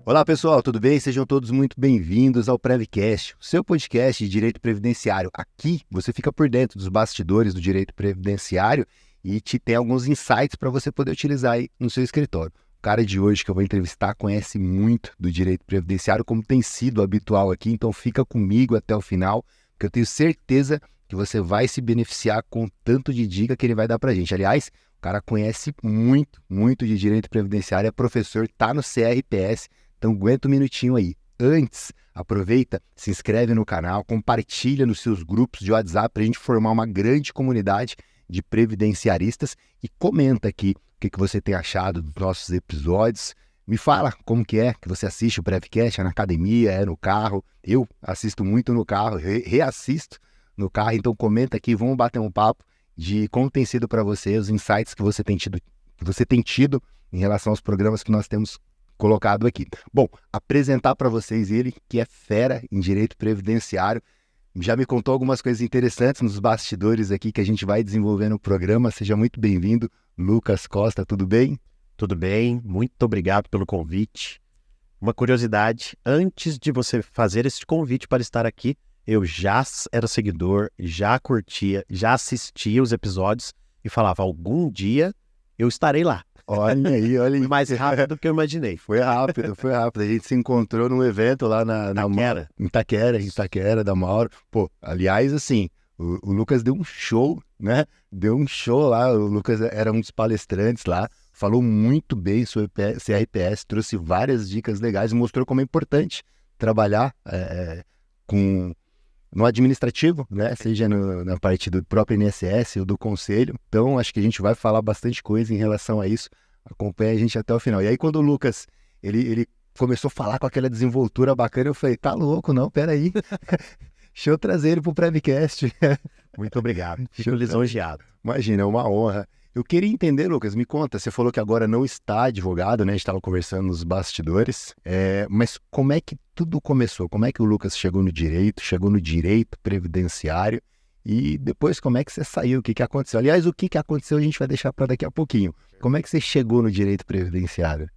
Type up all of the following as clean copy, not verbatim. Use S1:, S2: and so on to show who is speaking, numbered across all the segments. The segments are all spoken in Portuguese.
S1: Olá pessoal, tudo bem? Sejam todos muito bem-vindos ao Prevcast, o seu podcast de direito previdenciário. Aqui você fica por dentro dos bastidores do direito previdenciário e te tem alguns insights para você poder utilizar aí no seu escritório. O cara de hoje que eu vou entrevistar conhece muito do direito previdenciário, como tem sido habitual aqui, então fica comigo até o final, porque eu tenho certeza que você vai se beneficiar com o tanto de dica que ele vai dar para a gente. Aliás, o cara conhece muito de direito previdenciário, é professor, está no CRPS. Então aguenta um minutinho aí. Antes, aproveita, se inscreve no canal, compartilha nos seus grupos de WhatsApp para a gente formar uma grande comunidade de previdenciaristas e comenta aqui o que você tem achado dos nossos episódios. Me fala como que você assiste o Prevcast, é na academia, é no carro. Eu assisto muito no carro, reassisto no carro, então comenta aqui, vamos bater um papo de como tem sido para você, os insights que você tem tido em relação aos programas que nós temos colocado aqui. Bom, apresentar para vocês ele, que é fera em direito previdenciário, já me contou algumas coisas interessantes nos bastidores aqui que a gente vai desenvolver no programa. Seja muito bem-vindo, Lucas Costa, tudo bem?
S2: Tudo bem, muito obrigado pelo convite. Uma curiosidade, antes de você fazer esse convite para estar aqui, eu já era seguidor, já curtia, já assistia os episódios e falava, algum dia eu estarei lá.
S1: Olha aí.
S2: Foi mais rápido do que eu imaginei.
S1: Foi rápido. A gente se encontrou num evento lá em Itaquera, da Mauro. Pô, aliás, assim, o Lucas deu um show, né? Deu um show lá, o Lucas era um dos palestrantes lá, falou muito bem sobre CRPS, trouxe várias dicas legais e mostrou como é importante trabalhar no administrativo, né? Seja na parte do próprio INSS ou do conselho. Então, acho que a gente vai falar bastante coisa em relação a isso. Acompanha a gente até o final. E aí, quando o Lucas, ele começou a falar com aquela desenvoltura bacana, eu falei, tá louco, não? Peraí. Deixa eu trazer ele pro Prevcast.
S2: Muito obrigado. Fico lisonjeado.
S1: Imagina, é uma honra. Eu queria entender, Lucas, me conta, você falou que agora não está advogado, né? A gente estava conversando nos bastidores, mas como é que tudo começou? Como é que o Lucas chegou no direito previdenciário e depois como é que você saiu? O que aconteceu? Aliás, o que aconteceu a gente vai deixar para daqui a pouquinho. Como é que você chegou no direito previdenciário?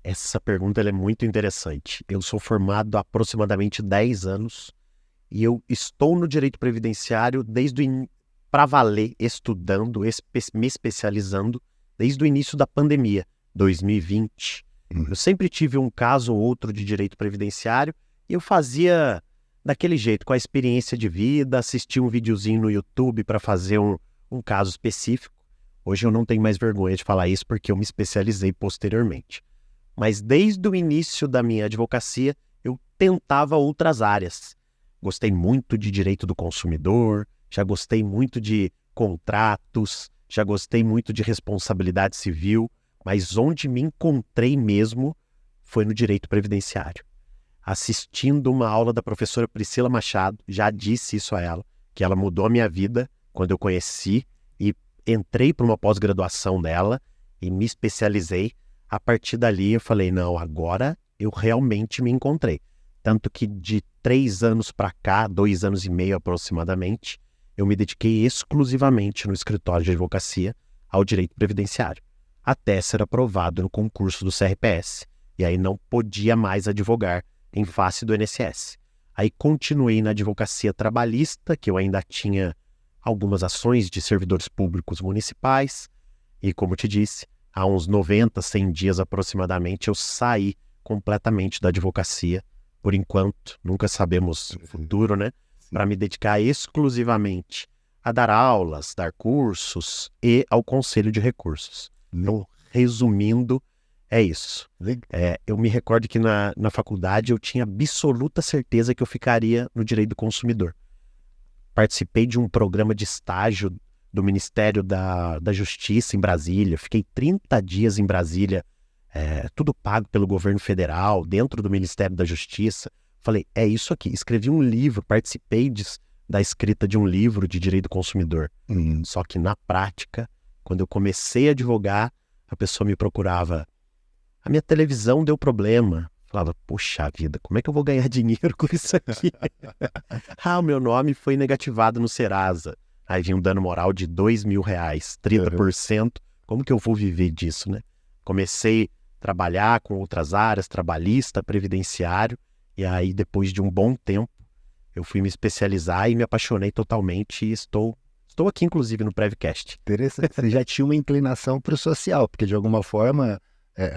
S2: Essa pergunta ela é muito interessante. Eu sou formado há aproximadamente 10 anos e eu estou no direito previdenciário para valer, estudando, me especializando desde o início da pandemia, 2020. Eu sempre tive um caso ou outro de direito previdenciário e eu fazia daquele jeito, com a experiência de vida, assistia um videozinho no YouTube para fazer um caso específico. Hoje eu não tenho mais vergonha de falar isso porque eu me especializei posteriormente. Mas desde o início da minha advocacia, eu tentava outras áreas. Gostei muito de direito do consumidor, já gostei muito de contratos, já gostei muito de responsabilidade civil, mas onde me encontrei mesmo foi no direito previdenciário. Assistindo uma aula da professora Priscila Machado, já disse isso a ela, que ela mudou a minha vida quando eu conheci e entrei para uma pós-graduação dela e me especializei. A partir dali eu falei, não, agora eu realmente me encontrei. Tanto que de 3 anos para cá, 2 anos e meio aproximadamente, eu me dediquei exclusivamente no escritório de advocacia ao direito previdenciário, até ser aprovado no concurso do CRPS. E aí não podia mais advogar em face do INSS. Aí continuei na advocacia trabalhista, que eu ainda tinha algumas ações de servidores públicos municipais. E como te disse, há uns 90, 100 dias aproximadamente, eu saí completamente da advocacia. Por enquanto, nunca sabemos o futuro, né? Para me dedicar exclusivamente a dar aulas, dar cursos e ao conselho de recursos. Então, resumindo, é isso. Eu me recordo que na faculdade eu tinha absoluta certeza que eu ficaria no direito do consumidor. Participei de um programa de estágio do Ministério da Justiça em Brasília. Fiquei 30 dias em Brasília, tudo pago pelo governo federal, dentro do Ministério da Justiça. Falei, é isso aqui. Escrevi um livro, participei da escrita de um livro de direito do consumidor. Só que na prática Quando eu comecei a advogar, a pessoa me procurava. A minha televisão deu problema. Falava, puxa vida, como é que eu vou ganhar dinheiro com isso aqui? O meu nome foi negativado no Serasa. Aí vinha um dano moral de R$2.000, 30%. Como que eu vou viver disso, né? Comecei a trabalhar com outras áreas, trabalhista, previdenciário. E aí, depois de um bom tempo, eu fui me especializar e me apaixonei totalmente. E estou aqui, inclusive, no Prevcast.
S1: Interessante. Você já tinha uma inclinação para o social, porque de alguma forma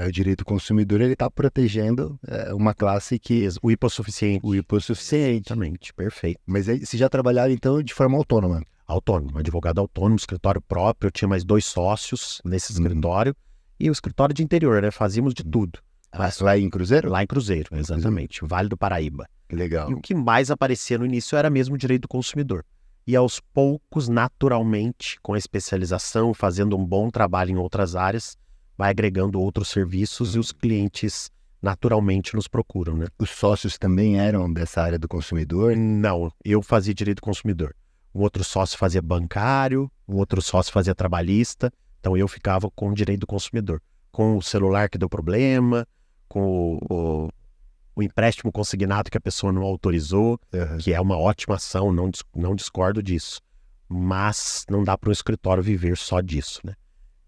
S1: o direito do consumidor ele está protegendo uma classe que...
S2: O hipossuficiente.
S1: O hipossuficiente.
S2: Exatamente, perfeito.
S1: Mas aí, você já trabalhava, então, de forma autônoma?
S2: Autônomo, advogado autônomo, escritório próprio. Eu tinha mais 2 sócios nesse escritório. E o escritório de interior, né? Fazíamos de tudo.
S1: Lá em Cruzeiro?
S2: Lá em Cruzeiro, exatamente. Vale do Paraíba.
S1: Legal.
S2: E o que mais aparecia no início era mesmo o direito do consumidor. E aos poucos, naturalmente, com a especialização, fazendo um bom trabalho em outras áreas, vai agregando outros serviços e os clientes naturalmente nos procuram, né?
S1: Os sócios também eram dessa área do consumidor?
S2: Não, eu fazia direito do consumidor. Um outro sócio fazia bancário, um outro sócio fazia trabalhista, então eu ficava com o direito do consumidor. Com o celular que deu problema, com o empréstimo consignado que a pessoa não autorizou, que é uma ótima ação, não discordo disso. Mas não dá para um escritório viver só disso, né?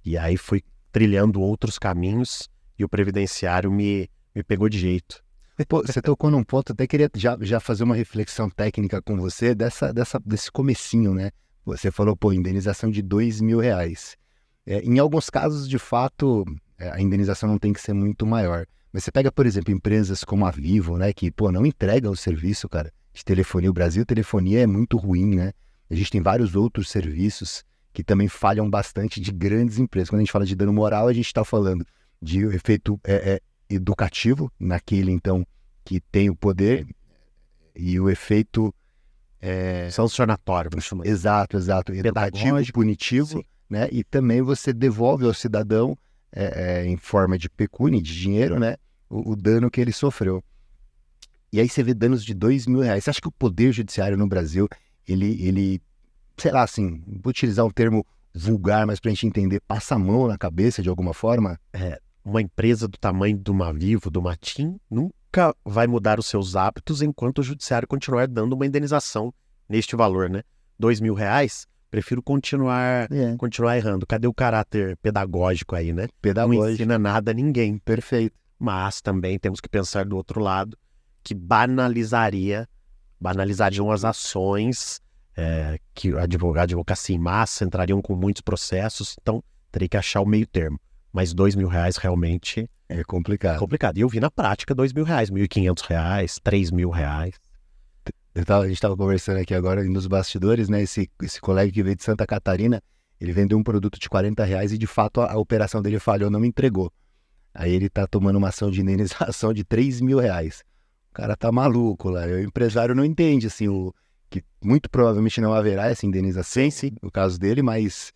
S2: E aí fui trilhando outros caminhos e o previdenciário me pegou de jeito.
S1: Pô, você tocou num ponto, até queria já fazer uma reflexão técnica com você desse comecinho, né? Você falou, indenização de R$2.000. Em alguns casos, de fato, a indenização não tem que ser muito maior. Mas você pega, por exemplo, empresas como a Vivo, né? Que, não entrega o serviço, cara, de telefonia. O Brasil, telefonia é muito ruim, né? A gente tem vários outros serviços que também falham bastante de grandes empresas. Quando a gente fala de dano moral, a gente está falando de efeito educativo, naquele, então, que tem o poder, e o efeito...
S2: sancionatório, vamos chamar.
S1: Exato. Educativo, punitivo, sim, né? E também você devolve ao cidadão, em forma de pecúnia, de dinheiro, né? O dano que ele sofreu. E aí você vê danos de R$2.000. Você acha que o Poder Judiciário no Brasil, ele sei lá, assim, vou utilizar um termo vulgar, mas para a gente entender, passa a mão na cabeça de alguma forma?
S2: Uma empresa do tamanho de uma Vivo, do uma TIM, nunca vai mudar os seus hábitos enquanto o judiciário continuar dando uma indenização neste valor, né? R$2.000, prefiro continuar errando. Cadê o caráter pedagógico aí, né? Não ensina nada a ninguém.
S1: Perfeito.
S2: Mas também temos que pensar do outro lado, que banalizariam as ações, que a advocacia em massa entrariam com muitos processos, então teria que achar o meio termo. Mas R$2.000 realmente
S1: é complicado.
S2: E eu vi na prática R$2.000, R$1.500, R$3.000.
S1: A gente estava conversando aqui agora nos bastidores, né? Esse colega que veio de Santa Catarina, ele vendeu um produto de R$40 e de fato a operação dele falhou, não me entregou. Aí ele tá tomando uma ação de indenização de R$3.000. O cara tá maluco lá. O empresário não entende, assim, que muito provavelmente não haverá essa indenização, sim, no caso dele, mas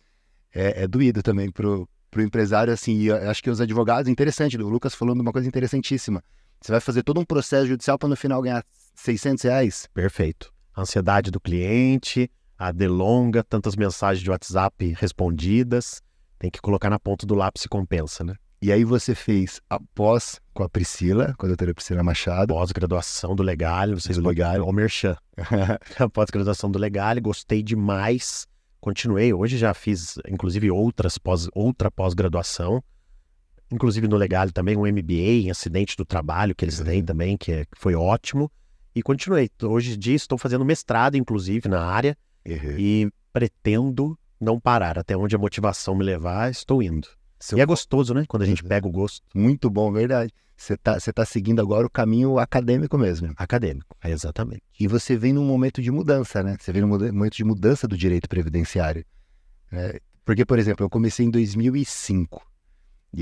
S1: é doído também pro empresário, assim. E eu acho que os advogados, interessante, o Lucas falou de uma coisa interessantíssima. Você vai fazer todo um processo judicial para no final ganhar R$600?
S2: Perfeito. A ansiedade do cliente, a delonga, tantas mensagens de WhatsApp respondidas, tem que colocar na ponta do lápis se compensa, né?
S1: E aí você fez a pós com a Priscila, com a doutora Priscila Machado.
S2: Pós-graduação do Legale, vocês podem... O Merchan. A pós-graduação do Legale, gostei demais. Continuei, hoje já fiz, inclusive, outra pós-graduação. Inclusive no Legale também, um MBA em acidente do trabalho, que eles têm também, que foi ótimo. E continuei. Hoje em dia estou fazendo mestrado, inclusive, na área. E pretendo não parar. Até onde a motivação me levar, estou indo. E é gostoso, né? Quando a gente pega o gosto.
S1: Muito bom, verdade. Você tá seguindo agora o caminho acadêmico mesmo.
S2: Acadêmico, exatamente.
S1: E você vem num momento de mudança, né? Você vem num momento de mudança do direito previdenciário. Porque, por exemplo, eu comecei em 2005.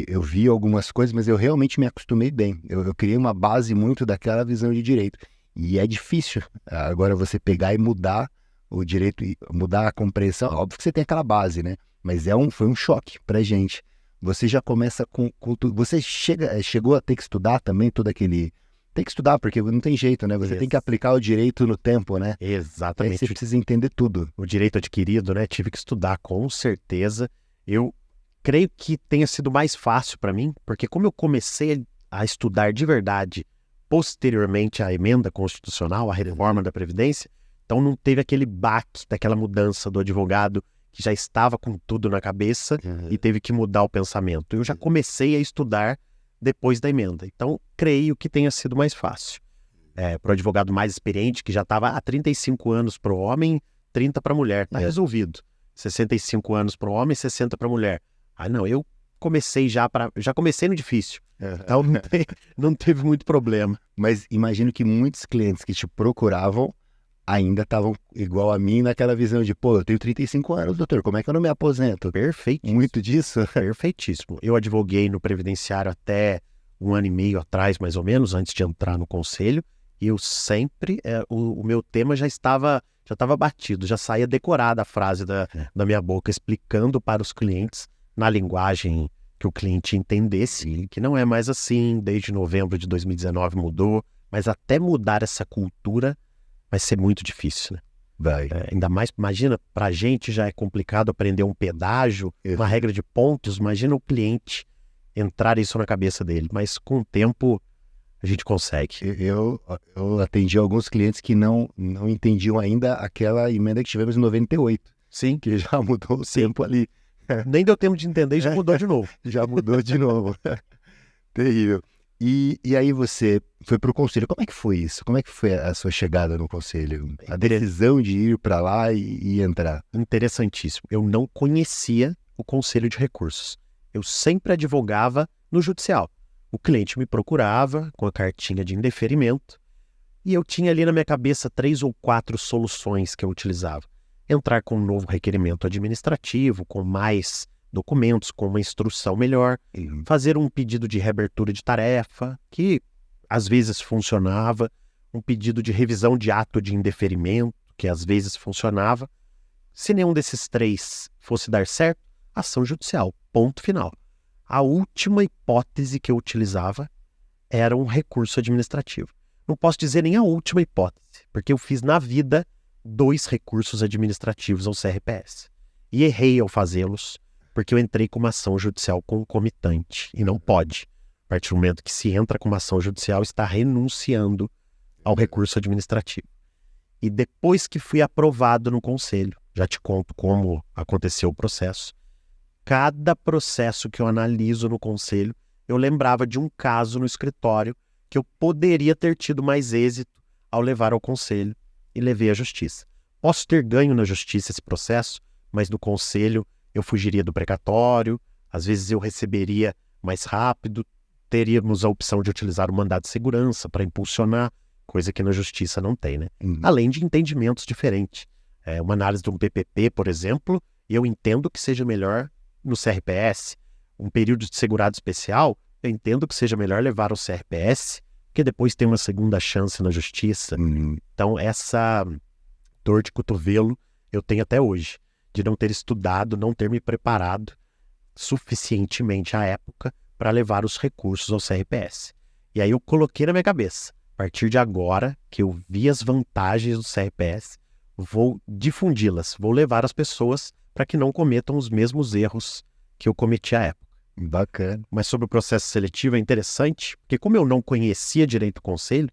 S1: Eu vi algumas coisas, mas eu realmente me acostumei bem. Eu criei uma base muito daquela visão de direito. E é difícil agora você pegar e mudar o direito, mudar a compreensão. Óbvio que você tem aquela base, né? Mas foi um choque pra gente. Você já começa com tudo. Você chegou a ter que estudar também todo aquele... Tem que estudar, porque não tem jeito, né? Você tem que aplicar o direito no tempo, né?
S2: Exatamente.
S1: Aí você precisa entender tudo.
S2: O direito adquirido, né? Tive que estudar, com certeza. Eu creio que tenha sido mais fácil para mim, porque como eu comecei a estudar de verdade posteriormente à emenda constitucional, à reforma da Previdência, então não teve aquele baque daquela mudança do advogado que já estava com tudo na cabeça e teve que mudar o pensamento. Eu já comecei a estudar depois da emenda, então creio que tenha sido mais fácil. Para o advogado mais experiente, que já estava há 35 anos para o homem, 30 para a mulher, está resolvido. 65 anos para o homem, 60 para a mulher. Ah, não, eu comecei já comecei no difícil. Então não teve muito problema.
S1: Mas imagino que muitos clientes que te procuravam ainda estavam igual a mim naquela visão de, pô, eu tenho 35 anos, doutor, como é que eu não me aposento?
S2: Perfeitíssimo.
S1: Muito disso?
S2: Perfeitíssimo. Eu advoguei no Previdenciário até 1 ano e meio atrás, mais ou menos, antes de entrar no conselho, e eu sempre, o meu tema já estava batido, já saía decorada a frase da minha boca, explicando para os clientes, na linguagem que o cliente entendesse, que não é mais assim, desde novembro de 2019 mudou, mas até mudar essa cultura vai ser muito difícil, né?
S1: Vai.
S2: Ainda mais, imagina, para a gente já é complicado aprender um pedágio, uma regra de pontos, imagina o cliente entrar isso na cabeça dele, mas com o tempo a gente consegue.
S1: Eu atendi alguns clientes que não entendiam ainda aquela emenda que tivemos em 98.
S2: Sim.
S1: Que já mudou o tempo ali.
S2: Nem deu tempo de entender e já mudou de novo.
S1: Já mudou de novo. Terrível. E aí você foi para o conselho. Como é que foi isso? Como é que foi a sua chegada no conselho? A decisão de ir para lá e entrar?
S2: Interessantíssimo. Eu não conhecia o conselho de recursos. Eu sempre advogava no judicial. O cliente me procurava com a cartinha de indeferimento e eu tinha ali na minha cabeça 3 ou 4 soluções que eu utilizava. Entrar com um novo requerimento administrativo, com mais documentos, com uma instrução melhor, fazer um pedido de reabertura de tarefa, que às vezes funcionava, um pedido de revisão de ato de indeferimento, que às vezes funcionava. Se nenhum desses 3 fosse dar certo, ação judicial, ponto final. A última hipótese que eu utilizava era um recurso administrativo. Não posso dizer nem a última hipótese, porque eu fiz na vida 2 recursos administrativos ao CRPS. E errei ao fazê-los, porque eu entrei com uma ação judicial concomitante, e não pode. A partir do momento que se entra com uma ação judicial, está renunciando ao recurso administrativo. E depois que fui aprovado no conselho, já te conto como aconteceu o processo, cada processo que eu analiso no conselho, eu lembrava de um caso no escritório que eu poderia ter tido mais êxito ao levar ao conselho e levei à justiça. Posso ter ganho na justiça esse processo, mas no conselho eu fugiria do precatório, às vezes eu receberia mais rápido, teríamos a opção de utilizar o mandado de segurança para impulsionar, coisa que na justiça não tem, né? Além de entendimentos diferentes. Uma análise de um PPP, por exemplo, eu entendo que seja melhor no CRPS. Um período de segurado especial, eu entendo que seja melhor levar ao CRPS, porque depois tem uma segunda chance na justiça. Então, essa dor de cotovelo eu tenho até hoje, de não ter estudado, não ter me preparado suficientemente à época para levar os recursos ao CRPS. E aí eu coloquei na minha cabeça, a partir de agora que eu vi as vantagens do CRPS, vou difundi-las, vou levar as pessoas para que não cometam os mesmos erros que eu cometi à época.
S1: Bacana.
S2: Mas sobre o processo seletivo é interessante, porque como eu não conhecia direito do conselho,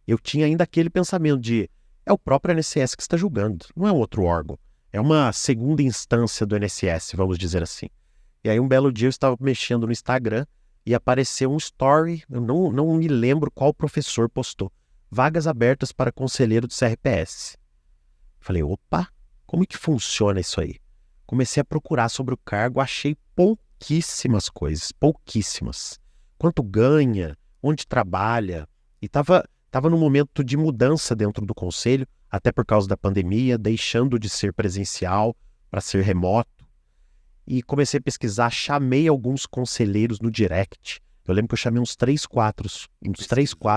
S2: eu tinha ainda aquele pensamento de é o próprio INSS que está julgando, não é um outro órgão. É uma segunda instância do INSS, vamos dizer assim. E aí um belo dia eu estava mexendo no Instagram e apareceu um story, eu não me lembro qual professor postou, vagas abertas para conselheiro do CRPS. Falei, opa, como que funciona isso aí? Comecei a procurar sobre o cargo, achei pouquíssimas coisas, pouquíssimas. Quanto ganha, onde trabalha, e estava num momento de mudança dentro do conselho, até por causa da pandemia, deixando de ser presencial para ser remoto. E comecei a pesquisar, chamei alguns conselheiros no direct. Eu lembro que eu chamei uns 3, 4.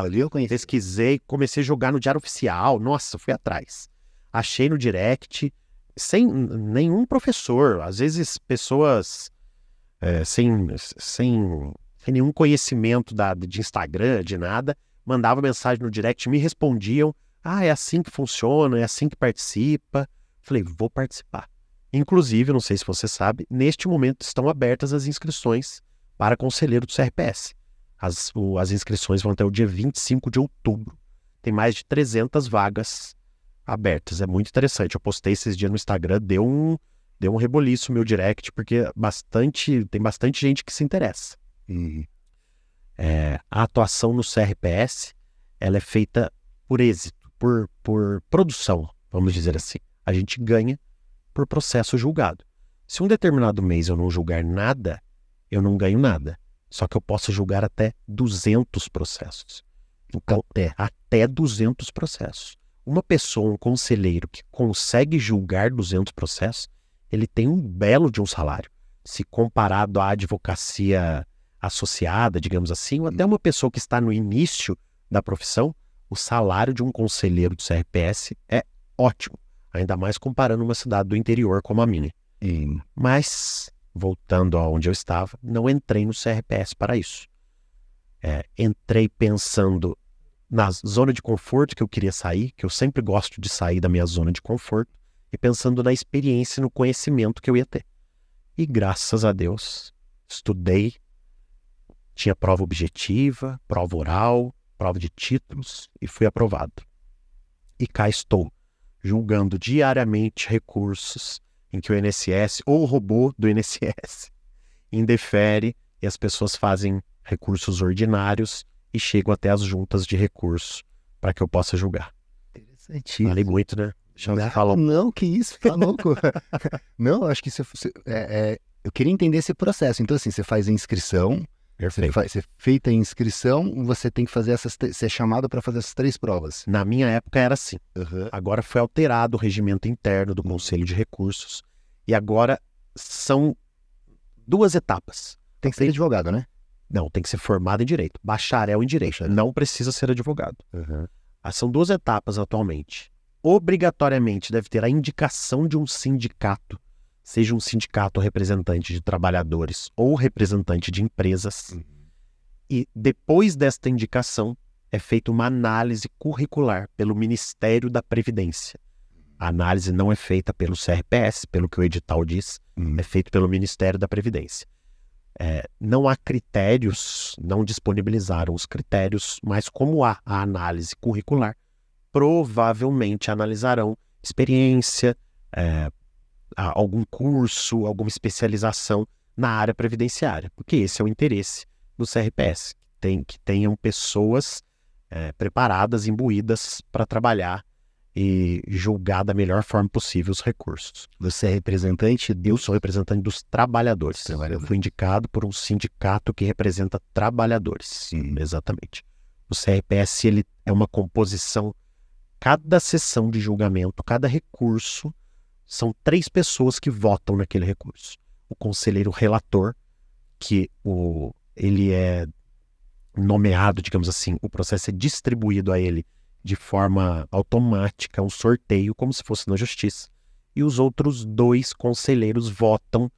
S1: Ali eu conheci.
S2: Pesquisei, comecei a jogar no Diário Oficial. Nossa, fui atrás. Achei no direct, sem nenhum professor. Às vezes pessoas sem nenhum conhecimento de Instagram, de nada, mandavam mensagem no direct, me respondiam. Ah, é assim que funciona, é assim que participa. Falei, vou participar. Inclusive, não sei se você sabe, neste momento estão abertas as inscrições para conselheiro do CRPS. As inscrições vão até o dia 25 de outubro. Tem mais de 300 vagas abertas. É muito interessante. Eu postei esses dias no Instagram, deu um reboliço no meu direct, porque tem bastante gente que se interessa. A atuação no CRPS, ela é feita por êxito, por produção, vamos dizer assim. A gente ganha por processo julgado. Se um determinado mês eu não julgar nada, eu não ganho nada. Só que eu posso julgar até 200 processos. Então, até 200 processos. Uma pessoa, um conselheiro que consegue julgar 200 processos, ele tem um belo de um salário. Se comparado à advocacia associada, digamos assim, ou até uma pessoa que está no início da profissão, o salário de um conselheiro do CRPS é ótimo. Ainda mais comparando uma cidade do interior como a minha. Mas, voltando aonde eu estava, não entrei no CRPS para isso. Entrei pensando na zona de conforto que eu queria sair, que eu sempre gosto de sair da minha zona de conforto, e pensando na experiência e no conhecimento que eu ia ter. E graças a Deus, estudei, tinha prova objetiva, prova oral, prova de títulos, e fui aprovado. E cá estou, julgando diariamente recursos em que o INSS, ou o robô do INSS, indefere e as pessoas fazem recursos ordinários e chegam até as juntas de recurso para que eu possa julgar.
S1: Interessantíssimo.
S2: Falei muito, né?
S1: Não, que isso, tá louco. Não, acho que eu queria entender esse processo. Então, assim, você faz a inscrição, você feita a inscrição, você tem que fazer ser chamado para fazer essas 3 provas.
S2: Na minha época era assim. Agora foi alterado o regimento interno do Conselho de Recursos e agora são 2 etapas.
S1: Tem que ser advogado, né?
S2: Não, tem que ser formado em Direito. Bacharel em Direito. Não precisa ser advogado. São 2 etapas atualmente. Obrigatoriamente deve ter a indicação de um sindicato, seja um sindicato representante de trabalhadores ou representante de empresas. E depois desta indicação é feita uma análise curricular pelo Ministério da Previdência. A análise não é feita pelo CRPS, pelo que o edital diz, é feito pelo Ministério da Previdência. Não há critérios, não disponibilizaram os critérios, mas como há a análise curricular, provavelmente analisarão experiência, algum curso, alguma especialização na área previdenciária, porque esse é o interesse do CRPS, que tenham pessoas preparadas, imbuídas para trabalhar e julgar da melhor forma possível os recursos.
S1: Você é representante?
S2: Eu sou representante dos trabalhadores. Eu fui indicado por um sindicato que representa trabalhadores. Exatamente. O CRPS ele é uma composição, cada sessão de julgamento, cada recurso, são 3 pessoas que votam naquele recurso. O conselheiro relator, que ele é nomeado, digamos assim, o processo é distribuído a ele de forma automática, um sorteio, como se fosse na justiça. E os outros 2 conselheiros votam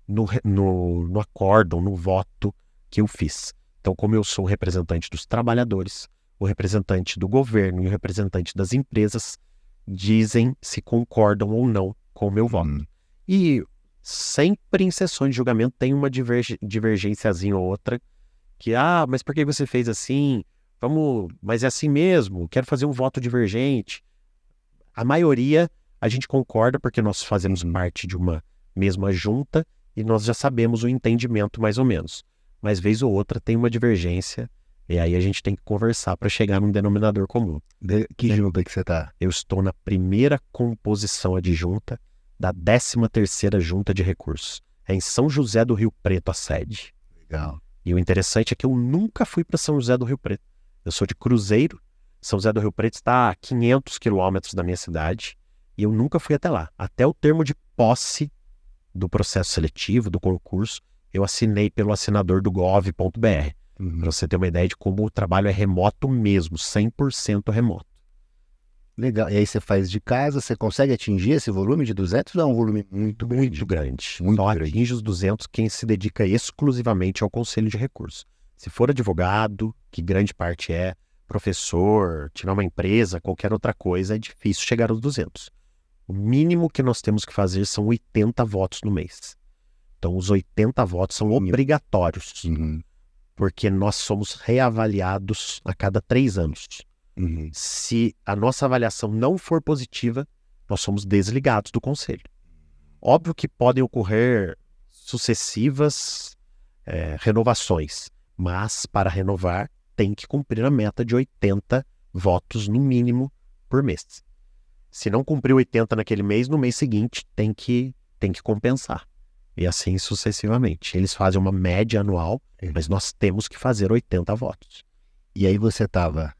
S2: no acórdão, no voto que eu fiz. Então, como eu sou o representante dos trabalhadores, o representante do governo e o representante das empresas dizem se concordam ou não com o meu voto. E sempre em sessões de julgamento tem uma divergênciazinha ou outra que, mas por que você fez assim? Mas é assim mesmo, quero fazer um voto divergente. A maioria a gente concorda porque nós fazemos parte de uma mesma junta e nós já sabemos o entendimento mais ou menos. Mas vez ou outra tem uma divergência e aí a gente tem que conversar para chegar num denominador comum.
S1: Que junta que você está?
S2: Eu estou na primeira composição adjunta da 13ª Junta de Recursos. É em São José do Rio Preto a sede.
S1: Legal.
S2: E o interessante é que eu nunca fui para São José do Rio Preto. Eu sou de Cruzeiro, São José do Rio Preto está a 500 quilômetros da minha cidade e eu nunca fui até lá. Até o termo de posse do processo seletivo, do concurso, eu assinei pelo assinador do gov.br. Para você ter uma ideia de como o trabalho é remoto mesmo, 100% remoto.
S1: Legal. E aí você faz de casa, você consegue atingir esse volume de 200 ou é um volume muito grande?
S2: Muito grande. Só atinge os 200 quem se dedica exclusivamente ao Conselho de Recursos. Se for advogado, que grande parte é, professor, tirar uma empresa, qualquer outra coisa, é difícil chegar aos 200. O mínimo que nós temos que fazer são 80 votos no mês. Então, os 80 votos são obrigatórios, porque nós somos reavaliados a cada 3 anos. Se a nossa avaliação não for positiva, nós somos desligados do conselho. Óbvio que podem ocorrer sucessivas renovações, mas para renovar tem que cumprir a meta de 80 votos no mínimo por mês. Se não cumprir 80 naquele mês, no mês seguinte tem que compensar. E assim sucessivamente. Eles fazem uma média anual, mas nós temos que fazer 80 votos.
S1: E aí você estava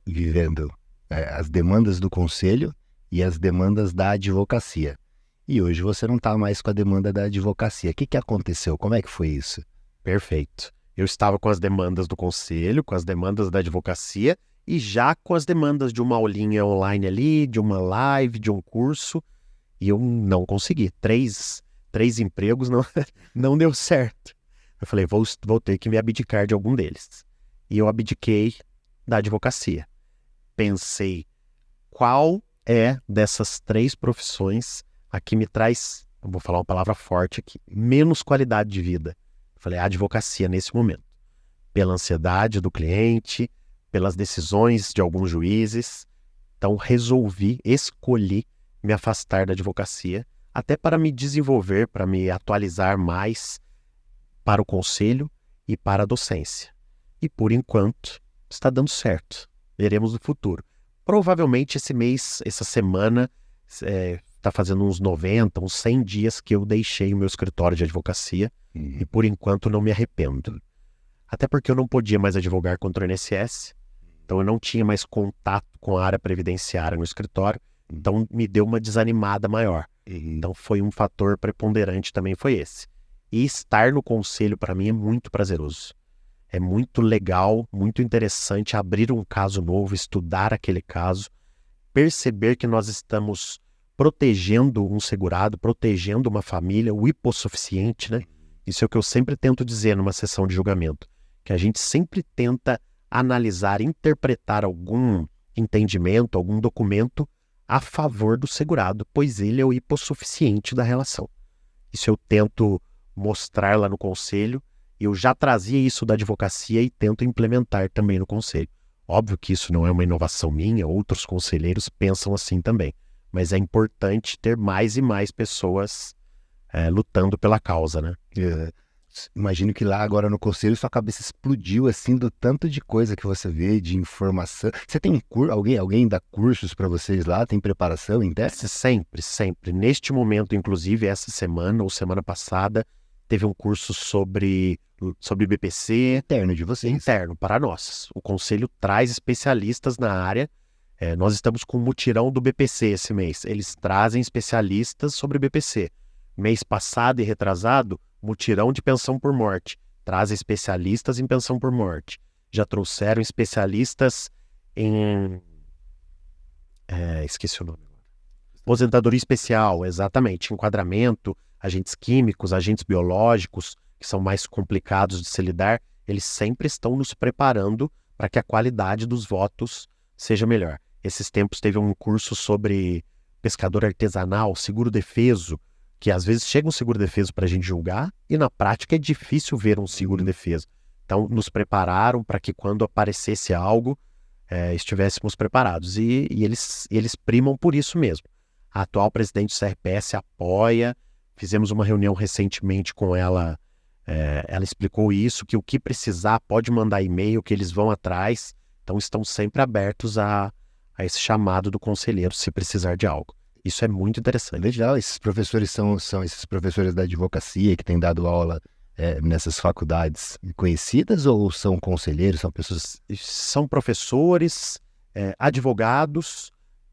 S1: vivendo as demandas do conselho e as demandas da advocacia. E hoje você não está mais com a demanda da advocacia. O que aconteceu? Como é que foi isso?
S2: Perfeito. Eu estava com as demandas do conselho, com as demandas da advocacia e já com as demandas de uma aulinha online ali, de uma live, de um curso. E eu não consegui. Três empregos não deu certo. Eu falei, vou ter que me abdicar de algum deles. E eu abdiquei da advocacia. Pensei, qual dessas 3 profissões a que me traz, eu vou falar uma palavra forte aqui, menos qualidade de vida? Eu falei, a advocacia nesse momento. Pela ansiedade do cliente, pelas decisões de alguns juízes. Então escolhi me afastar da advocacia, até para me desenvolver, para me atualizar mais para o conselho e para a docência. E por enquanto está dando certo. Veremos no futuro. Provavelmente esse mês, essa semana, está fazendo uns 90, uns 100 dias que eu deixei o meu escritório de advocacia e por enquanto não me arrependo. Até porque eu não podia mais advogar contra o INSS, então eu não tinha mais contato com a área previdenciária no escritório, então me deu uma desanimada maior. Então foi um fator preponderante também, foi esse. E estar no conselho para mim é muito prazeroso. É muito legal, muito interessante abrir um caso novo, estudar aquele caso, perceber que nós estamos protegendo um segurado, protegendo uma família, o hipossuficiente, né? Isso é o que eu sempre tento dizer numa sessão de julgamento, que a gente sempre tenta analisar, interpretar algum entendimento, algum documento a favor do segurado, pois ele é o hipossuficiente da relação. Isso eu tento mostrar lá no conselho, eu já trazia isso da advocacia e tento implementar também no conselho. Óbvio que isso não é uma inovação minha, outros conselheiros pensam assim também, mas é importante ter mais e mais pessoas lutando pela causa, né?
S1: Imagino que lá agora no conselho sua cabeça explodiu assim do tanto de coisa que você vê, de informação. Você tem alguém dá cursos para vocês lá? Tem preparação interna?
S2: Sempre. Neste momento, inclusive, essa semana ou semana passada, teve um curso sobre BPC.
S1: Interno de vocês.
S2: Interno, para nós. O conselho traz especialistas na área. Nós estamos com o mutirão do BPC esse mês. Eles trazem especialistas sobre BPC. Mês passado e retrasado, mutirão de pensão por morte. Trazem especialistas em pensão por morte. Já trouxeram especialistas em... esqueci o nome agora. Aposentadoria especial, exatamente. Enquadramento, agentes químicos, agentes biológicos, que são mais complicados de se lidar. Eles sempre estão nos preparando para que a qualidade dos votos seja melhor. Esses tempos teve um curso sobre pescador artesanal, seguro-defeso, que às vezes chega um seguro-defeso para a gente julgar e na prática é difícil ver um seguro-defeso. Então nos prepararam para que quando aparecesse algo estivéssemos preparados e eles primam por isso mesmo. A atual presidente do CRPS apoia, fizemos uma reunião recentemente com ela, ela explicou isso, que o que precisar pode mandar e-mail, que eles vão atrás, então estão sempre abertos a esse chamado do conselheiro se precisar de algo. Isso é muito interessante.
S1: Legal, esses professores são esses professores da advocacia que têm dado aula nessas faculdades conhecidas ou são conselheiros, são pessoas...
S2: São professores, advogados,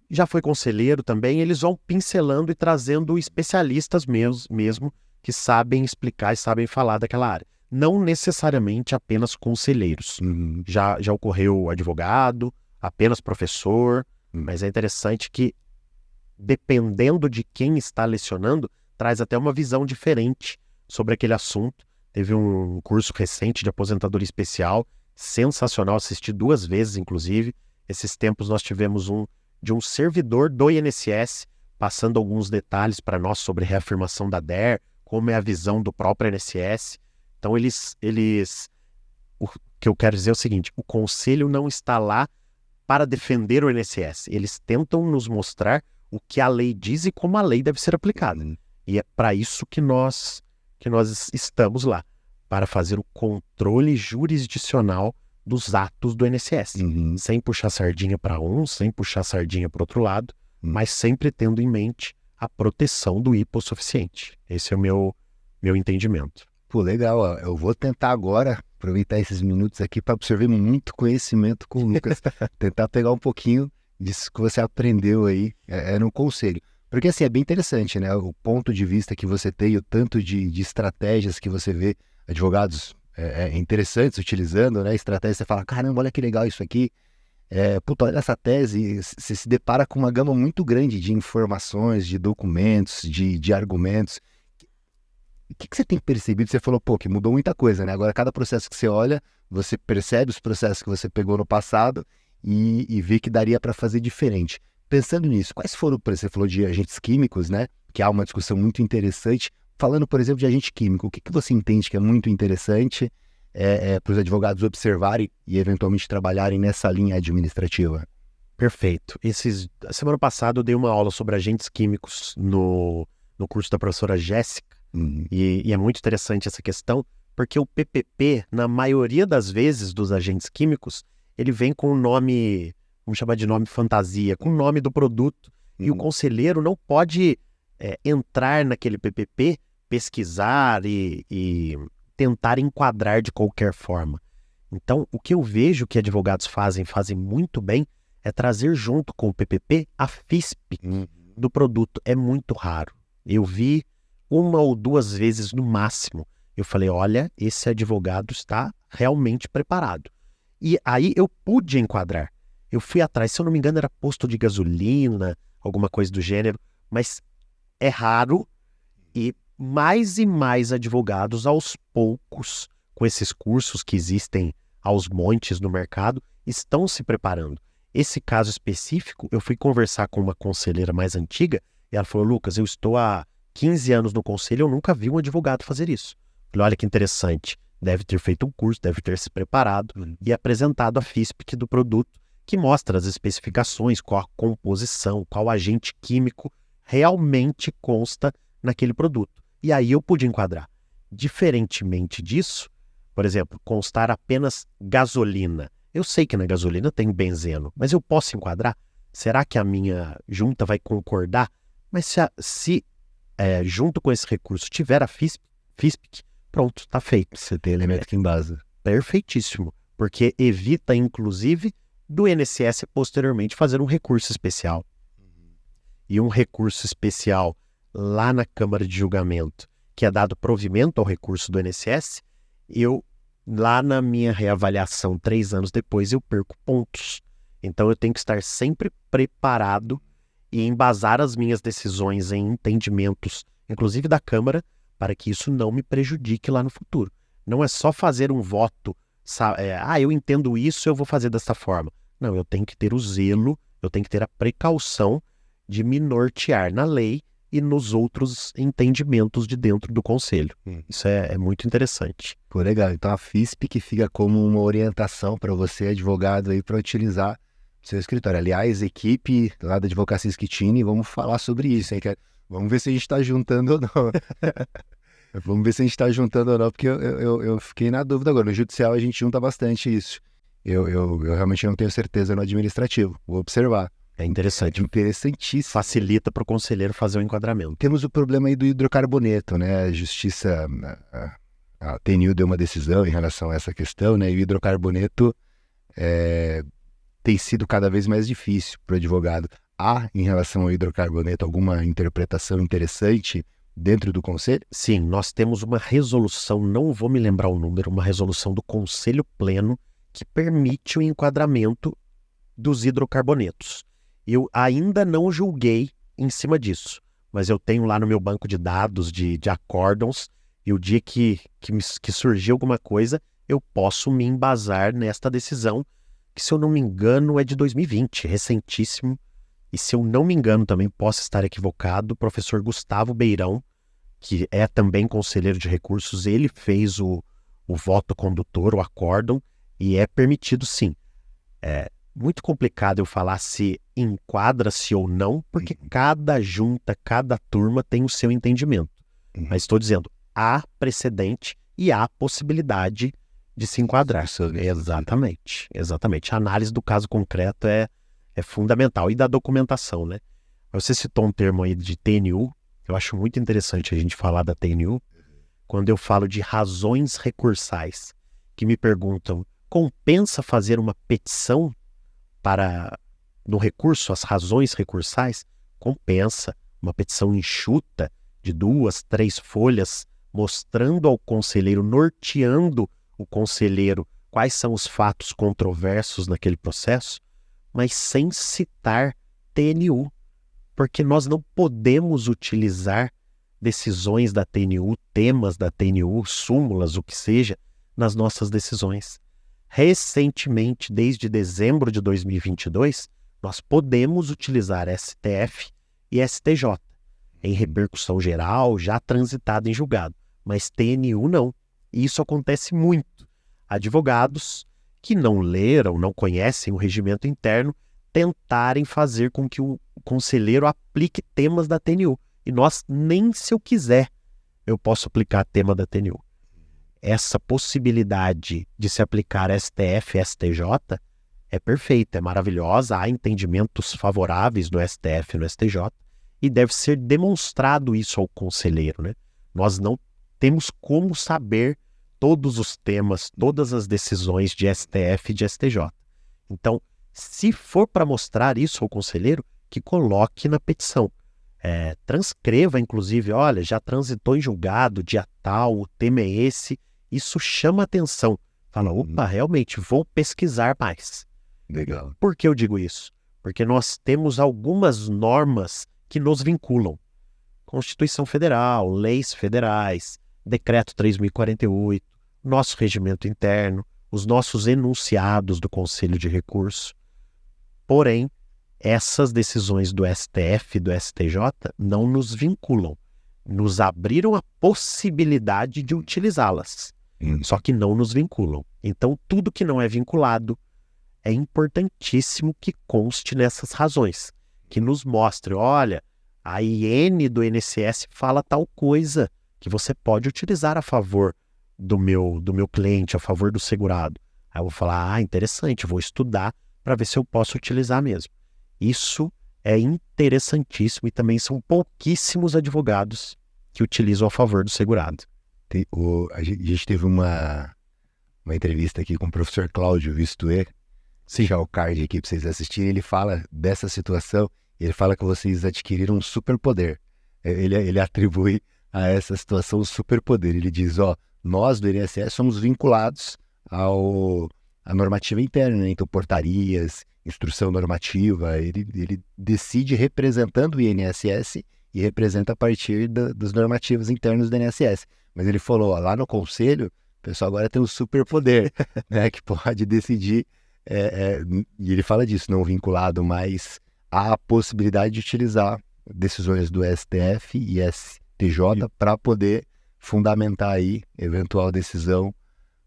S2: já foi conselheiro também, eles vão pincelando e trazendo especialistas mesmo que sabem explicar e sabem falar daquela área. Não necessariamente apenas conselheiros. Já ocorreu advogado, apenas professor, mas é interessante que dependendo de quem está lecionando, traz até uma visão diferente sobre aquele assunto. Teve um curso recente de aposentadoria especial, sensacional, assisti 2 vezes, inclusive. Esses tempos nós tivemos de um servidor do INSS passando alguns detalhes para nós sobre reafirmação da DER, como é a visão do próprio INSS. Então, o que eu quero dizer é o seguinte, o Conselho não está lá para defender o INSS. Eles tentam nos mostrar o que a lei diz e como a lei deve ser aplicada. E é para isso que nós estamos lá, para fazer o controle jurisdicional dos atos do INSS, sem puxar sardinha para um, sem puxar sardinha para o outro lado, mas sempre tendo em mente a proteção do hipossuficiente. Esse é o meu entendimento.
S1: Pô, legal. Ó. Eu vou tentar agora aproveitar esses minutos aqui para absorver muito conhecimento com o Lucas. Tentar pegar um pouquinho disso que você aprendeu aí no conselho. Porque assim, é bem interessante, né? O ponto de vista que você tem, o tanto de estratégias que você vê advogados interessantes utilizando, né? Estratégias, você fala, caramba, olha que legal isso aqui. Puta, olha essa tese, você se depara com uma gama muito grande de informações, de documentos, de argumentos. O que você tem percebido? Você falou, pô, que mudou muita coisa, né? Agora, cada processo que você olha, você percebe os processos que você pegou no passado e vê que daria para fazer diferente. Pensando nisso, quais foram, você falou de agentes químicos, né? Que há uma discussão muito interessante. Falando, por exemplo, de agente químico, o que você entende que é muito interessante para os advogados observarem e eventualmente trabalharem nessa linha administrativa?
S2: Perfeito. Semana passada eu dei uma aula sobre agentes químicos no curso da professora Jéssica. E é muito interessante essa questão, porque o PPP, na maioria das vezes dos agentes químicos, ele vem com o nome, vamos chamar de nome fantasia, com o nome do produto, e o conselheiro não pode entrar naquele PPP, pesquisar e tentar enquadrar de qualquer forma. Então, o que eu vejo que advogados fazem muito bem, é trazer junto com o PPP a FISP do produto. É muito raro. Eu vi uma ou duas vezes no máximo. Eu falei, olha, esse advogado está realmente preparado. E aí eu pude enquadrar. Eu fui atrás, se eu não me engano, era posto de gasolina, alguma coisa do gênero, mas é raro e mais advogados, aos poucos, com esses cursos que existem aos montes no mercado, estão se preparando. Esse caso específico, eu fui conversar com uma conselheira mais antiga e ela falou, Lucas, eu estou há 15 anos no conselho, eu nunca vi um advogado fazer isso. Falei, olha que interessante, deve ter feito um curso, deve ter se preparado e apresentado a FISP do produto, que mostra as especificações, qual a composição, qual agente químico realmente consta naquele produto. E aí eu pude enquadrar. Diferentemente disso, por exemplo, constar apenas gasolina. Eu sei que na gasolina tem benzeno, mas eu posso enquadrar? Será que a minha junta vai concordar? Mas se junto com esse recurso tiver a FISP, pronto, está feito.
S1: Você tem elemento que embasa.
S2: Perfeitíssimo, porque evita, inclusive, do INSS posteriormente fazer um recurso especial. E um recurso especial lá na Câmara de Julgamento, que é dado provimento ao recurso do INSS, lá na minha reavaliação 3 anos depois, eu perco pontos. Então eu tenho que estar sempre preparado e embasar as minhas decisões em entendimentos, inclusive da Câmara, para que isso não me prejudique lá no futuro. Não é só fazer um voto, eu entendo isso, eu vou fazer dessa forma. Não, eu tenho que ter o zelo, eu tenho que ter a precaução de me nortear na lei e nos outros entendimentos de dentro do conselho. Isso é muito interessante.
S1: Pô, legal. Então a FISP que fica como uma orientação para você, advogado, aí para utilizar no seu escritório. Aliás, equipe lá da Advocacia Schettini, vamos falar sobre isso, hein? Vamos ver se a gente está juntando ou não. Vamos ver se a gente está juntando ou não, porque eu fiquei na dúvida agora. No judicial a gente junta bastante isso. Eu realmente não tenho certeza no administrativo. Vou observar.
S2: É interessante.
S1: Interessantíssimo.
S2: Facilita para o conselheiro fazer o enquadramento.
S1: Temos o problema aí do hidrocarboneto, né? A Justiça, a TNU deu uma decisão em relação a essa questão, né? E o hidrocarboneto tem sido cada vez mais difícil para o advogado. Há, em relação ao hidrocarboneto, alguma interpretação interessante dentro do Conselho?
S2: Sim, nós temos uma resolução, não vou me lembrar o número, uma resolução do Conselho Pleno que permite o enquadramento dos hidrocarbonetos. Eu ainda não julguei em cima disso, mas eu tenho lá no meu banco de dados de acórdãos, e o dia que surgir alguma coisa, eu posso me embasar nesta decisão, que, se eu não me engano, é de 2020, recentíssimo. e se eu não me engano, também posso estar equivocado, o professor Gustavo Beirão, que é também conselheiro de recursos, ele fez o voto condutor, o acórdão, e é permitido sim. É muito complicado eu falar se enquadra-se ou não, porque cada junta, cada turma tem o seu entendimento. Mas estou dizendo, há precedente e há possibilidade de se enquadrar. Exatamente, exatamente. A análise do caso concreto é fundamental. E da documentação, né? Você citou um termo aí de TNU, eu acho muito interessante a gente falar da TNU, quando eu falo de razões recursais, que me perguntam, compensa fazer uma petição no recurso, as razões recursais? Compensa. Uma petição enxuta, de 2, 3 folhas, mostrando ao conselheiro, norteando o conselheiro quais são os fatos controversos naquele processo, mas sem citar TNU, porque nós não podemos utilizar decisões da TNU, temas da TNU, súmulas, o que seja, nas nossas decisões. Recentemente, desde dezembro de 2022, nós podemos utilizar STF e STJ em repercussão geral, já transitada em julgado, mas TNU não. E isso acontece muito. Advogados que não leram, não conhecem o regimento interno, tentarem fazer com que o conselheiro aplique temas da TNU. E nós, nem se eu quiser, eu posso aplicar tema da TNU. Essa possibilidade de se aplicar STF e STJ é perfeita, é maravilhosa, há entendimentos favoráveis no STF e no STJ, e deve ser demonstrado isso ao conselheiro, né? Nós não temos como saber todos os temas, todas as decisões de STF e de STJ. Então, se for para mostrar isso ao conselheiro, que coloque na petição. Transcreva, inclusive, olha, já transitou em julgado, dia tal, o tema é esse. Isso chama atenção. Fala, opa, realmente, vou pesquisar mais.
S1: Legal.
S2: Por que eu digo isso? Porque nós temos algumas normas que nos vinculam. Constituição Federal, leis federais, Decreto 3.048, nosso regimento interno, os nossos enunciados do Conselho de Recurso. Porém, essas decisões do STF e do STJ não nos vinculam. Nos abriram a possibilidade de utilizá-las, só que não nos vinculam. Então, tudo que não é vinculado é importantíssimo que conste nessas razões, que nos mostre, olha, a IN do INSS fala tal coisa que você pode utilizar a favor do meu cliente, a favor do segurado. Aí eu vou falar, interessante, vou estudar para ver se eu posso utilizar mesmo. Isso é interessantíssimo e também são pouquíssimos advogados que utilizam a favor do segurado.
S1: A gente teve uma entrevista aqui com o professor Cláudio Vistuer, deixar o card aqui para vocês assistirem. Ele fala dessa situação, ele fala que vocês adquiriram um superpoder. Ele atribui a essa situação um superpoder. Ele diz, nós do INSS somos vinculados à normativa interna, né? Então portarias, instrução normativa, ele decide representando o INSS e representa a partir dos normativos internos do INSS. Mas ele falou, lá no conselho, o pessoal agora tem um superpoder, né, que pode decidir, e ele fala disso, não vinculado, mas há a possibilidade de utilizar decisões do STF e STJ para poder fundamentar aí eventual decisão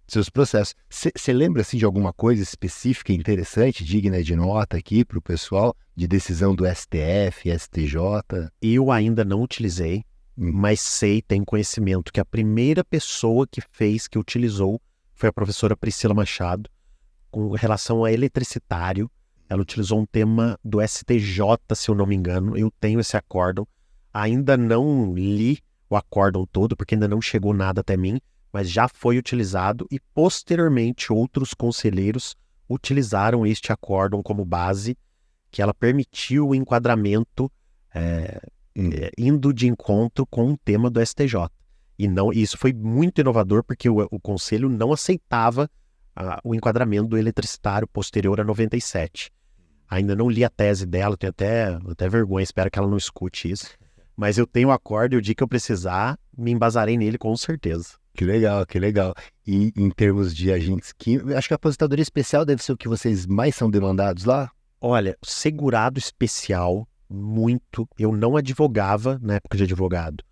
S1: dos seus processos. Você lembra assim, de alguma coisa específica, interessante, digna de nota aqui para o pessoal, de decisão do STF, STJ?
S2: Eu ainda não utilizei, mas tenho conhecimento que a primeira pessoa que utilizou, foi a professora Priscila Machado, com relação a eletricitário. Ela utilizou um tema do STJ, se eu não me engano. Eu tenho esse acórdão. Ainda não li o acórdão todo, porque ainda não chegou nada até mim, mas já foi utilizado e, posteriormente, outros conselheiros utilizaram este acórdão como base, que ela permitiu o enquadramento indo de encontro com o tema do STJ. E isso foi muito inovador, porque o Conselho não aceitava o enquadramento do eletricitário posterior a 97. Ainda não li a tese dela, tenho até vergonha, espero que ela não escute isso. Mas eu tenho o acórdão e o dia que eu precisar, me embasarei nele com certeza.
S1: Que legal, que legal. E em termos de agentes químicos, acho que a aposentadoria especial deve ser o que vocês mais são demandados lá?
S2: Olha, segurado especial, muito. Eu não advogava na época de advogado.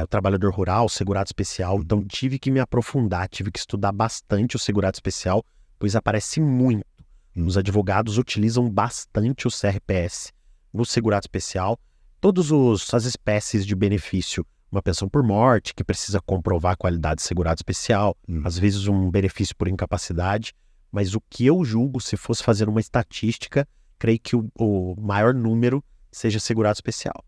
S2: Trabalhador rural, segurado especial. Então tive que me aprofundar, tive que estudar bastante o segurado especial, pois aparece muito. Os advogados utilizam bastante o CRPS no segurado especial. Todas as espécies de benefício, uma pensão por morte, que precisa comprovar a qualidade de segurado especial, às vezes um benefício por incapacidade, mas o que eu julgo, se fosse fazer uma estatística, creio que o maior número seja segurado especial.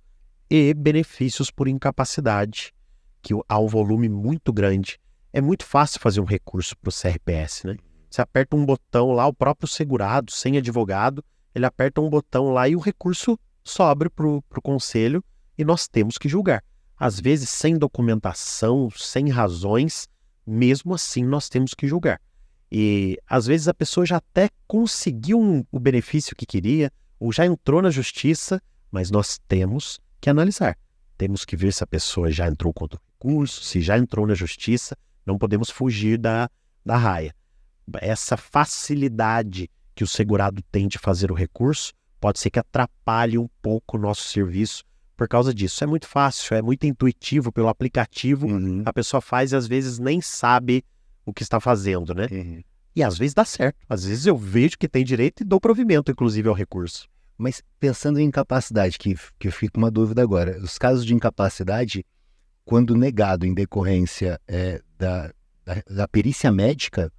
S2: E benefícios por incapacidade, que há um volume muito grande. É muito fácil fazer um recurso para o CRPS, né? Você aperta um botão lá, o próprio segurado, sem advogado, ele aperta um botão lá e o recurso sobe para o conselho e nós temos que julgar. Às vezes, sem documentação, sem razões, mesmo assim nós temos que julgar. E às vezes a pessoa já até conseguiu o benefício que queria, ou já entrou na justiça, mas nós temos que analisar. Temos que ver se a pessoa já entrou contra o recurso, se já entrou na justiça, não podemos fugir da raia. Essa facilidade que o segurado tem de fazer o recurso pode ser que atrapalhe um pouco o nosso serviço por causa disso. É muito fácil, é muito intuitivo pelo aplicativo, a pessoa faz e às vezes nem sabe o que está fazendo, né? E às vezes dá certo, às vezes eu vejo que tem direito e dou provimento, inclusive, ao recurso.
S1: Mas pensando em incapacidade, que eu fico com uma dúvida agora, os casos de incapacidade, quando negado em decorrência da perícia médica,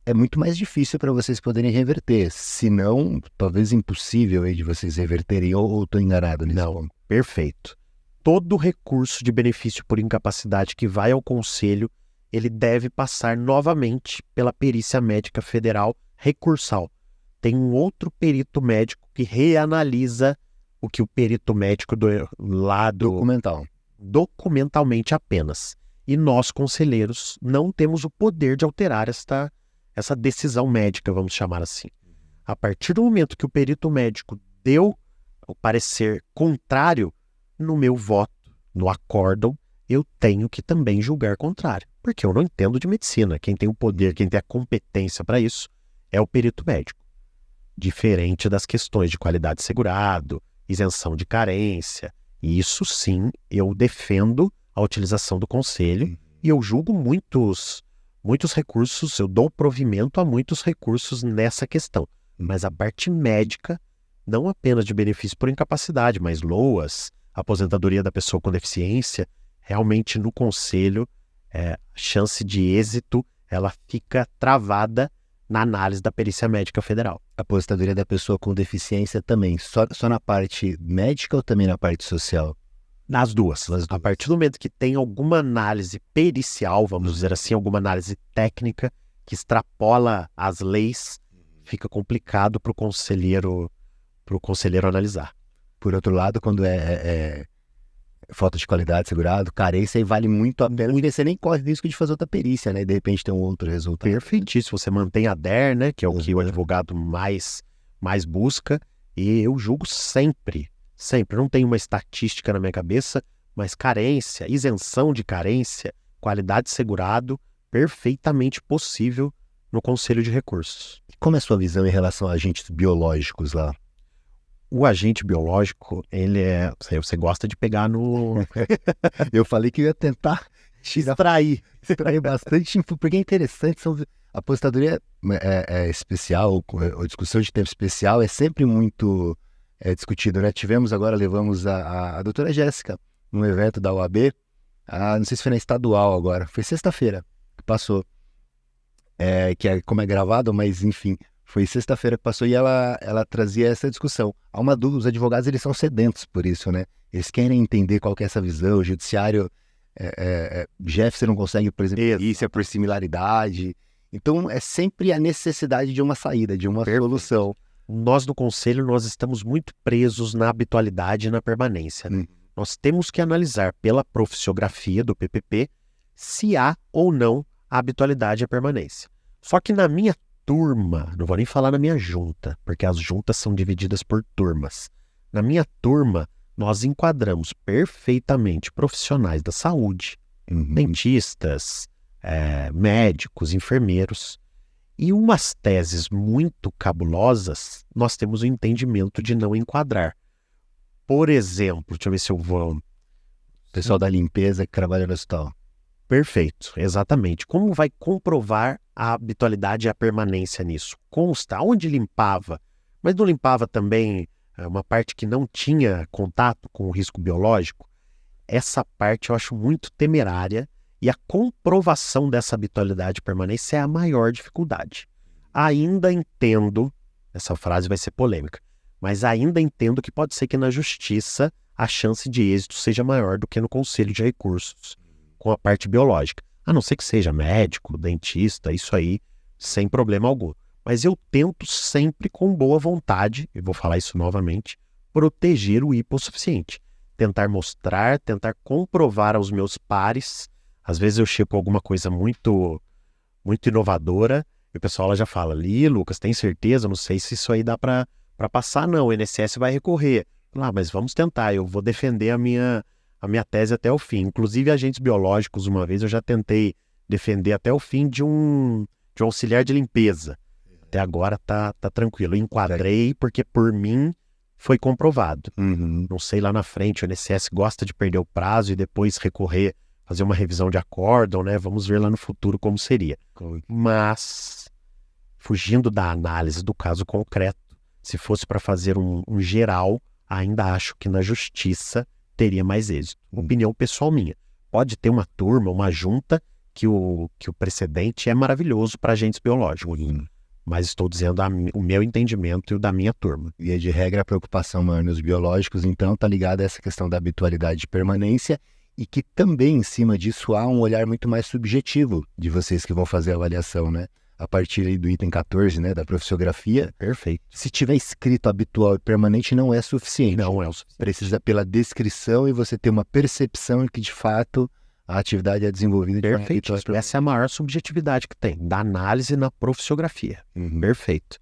S1: é muito mais difícil para vocês poderem reverter. Se não, talvez impossível aí de vocês reverterem, ou estou enganado nisso?
S2: Não, perfeito. Todo recurso de benefício por incapacidade que vai ao conselho, ele deve passar novamente pela perícia médica federal recursal. Tem um outro perito médico que reanalisa o que o perito médico documentalmente apenas. E nós, conselheiros, não temos o poder de alterar essa decisão médica, vamos chamar assim. A partir do momento que o perito médico deu o parecer contrário, no meu voto, no acórdão, eu tenho que também julgar contrário, porque eu não entendo de medicina. Quem tem o poder, quem tem a competência para isso é o perito médico. Diferente das questões de qualidade de segurado, isenção de carência. E isso sim, eu defendo a utilização do conselho e eu julgo muitos recursos, eu dou provimento a muitos recursos nessa questão. Mas a parte médica, não apenas de benefício por incapacidade, mas LOAS, aposentadoria da pessoa com deficiência, realmente no conselho, a chance de êxito, ela fica travada na análise da perícia médica federal.
S1: A aposentadoria da pessoa com deficiência também, só na parte médica ou também na parte social?
S2: Nas duas. A partir do momento que tem alguma análise pericial, vamos dizer assim, alguma análise técnica que extrapola as leis, fica complicado para o conselheiro analisar.
S1: Por outro lado, quando é falta de qualidade, segurado, carência, aí vale muito a pena, porque você nem corre o risco de fazer outra perícia, né? E de repente tem um outro resultado.
S2: Perfeitíssimo. Você mantém a DER, né? Que é o que o advogado mais busca. E eu julgo sempre. Não tenho uma estatística na minha cabeça, mas carência, isenção de carência, qualidade de segurado, perfeitamente possível no Conselho de Recursos.
S1: Como é a sua visão em relação a agentes biológicos lá?
S2: O agente biológico, ele você gosta de pegar no...
S1: Eu falei que eu ia tentar extrair bastante, porque é interessante, a aposentadoria especial, a discussão de tempo especial é sempre muito discutido, né? Levamos a doutora Jéssica num evento da UAB, não sei se foi na estadual agora, foi sexta-feira que passou, como é gravado, mas enfim... Foi sexta-feira que passou e ela trazia essa discussão. Há uma dúvida, os advogados eles são sedentos por isso, né? Eles querem entender qual que é essa visão, o judiciário, Jefferson não consegue, por exemplo, isso é por similaridade. Então é sempre a necessidade de uma saída, de uma solução.
S2: Nós do Conselho, nós estamos muito presos na habitualidade e na permanência. Né? Nós temos que analisar pela profissiografia do PPP se há ou não a habitualidade e a permanência. Só que na minha turma, não vou nem falar na minha junta, porque as juntas são divididas por turmas. Na minha turma, nós enquadramos perfeitamente profissionais da saúde, dentistas, médicos, enfermeiros, E umas teses muito cabulosas, nós temos o entendimento de não enquadrar. Por exemplo, deixa eu ver se eu vou...
S1: Pessoal da limpeza que trabalha no hospital.
S2: Perfeito, exatamente. Como vai comprovar a habitualidade e a permanência nisso? Consta onde limpava, mas não limpava também uma parte que não tinha contato com o risco biológico? Essa parte eu acho muito temerária e a comprovação dessa habitualidade e permanência é a maior dificuldade. Ainda entendo, essa frase vai ser polêmica, mas ainda entendo que pode ser que na justiça a chance de êxito seja maior do que no conselho de recursos, com a parte biológica. A não ser que seja médico, dentista, isso aí, sem problema algum. Mas eu tento sempre, com boa vontade, e vou falar isso novamente, proteger o hipossuficiente. Tentar mostrar, tentar comprovar aos meus pares. Às vezes eu chego com alguma coisa muito inovadora, e o pessoal lá já fala, Lucas, tem certeza? Não sei se isso aí dá para passar, não. O INSS vai recorrer. Mas vamos tentar, eu vou defender a minha tese até o fim. Inclusive, agentes biológicos, uma vez eu já tentei defender até o fim de um auxiliar de limpeza. Até agora tá tranquilo. Eu enquadrei porque, por mim, foi comprovado. Não sei lá na frente, o INSS gosta de perder o prazo e depois recorrer, fazer uma revisão de acórdão, né? Vamos ver lá no futuro como seria. Mas, fugindo da análise do caso concreto, se fosse para fazer um geral, ainda acho que na justiça teria mais êxito. Opinião pessoal minha. Pode ter uma turma, uma junta, que o precedente é maravilhoso para agentes biológicos. Mas estou dizendo o meu entendimento e o da minha turma.
S1: Via de regra, a preocupação maior nos biológicos, então, está ligada a essa questão da habitualidade de permanência e que também, em cima disso, há um olhar muito mais subjetivo de vocês que vão fazer a avaliação, né? A partir aí do item 14, né, da profissiografia.
S2: Perfeito.
S1: Se tiver escrito habitual e permanente, não é suficiente.
S2: Não é o suficiente.
S1: Precisa pela descrição e você ter uma percepção de que, de fato, a atividade é desenvolvida de forma
S2: Perfeito. Essa é a maior subjetividade que tem, da análise na profissiografia. Perfeito.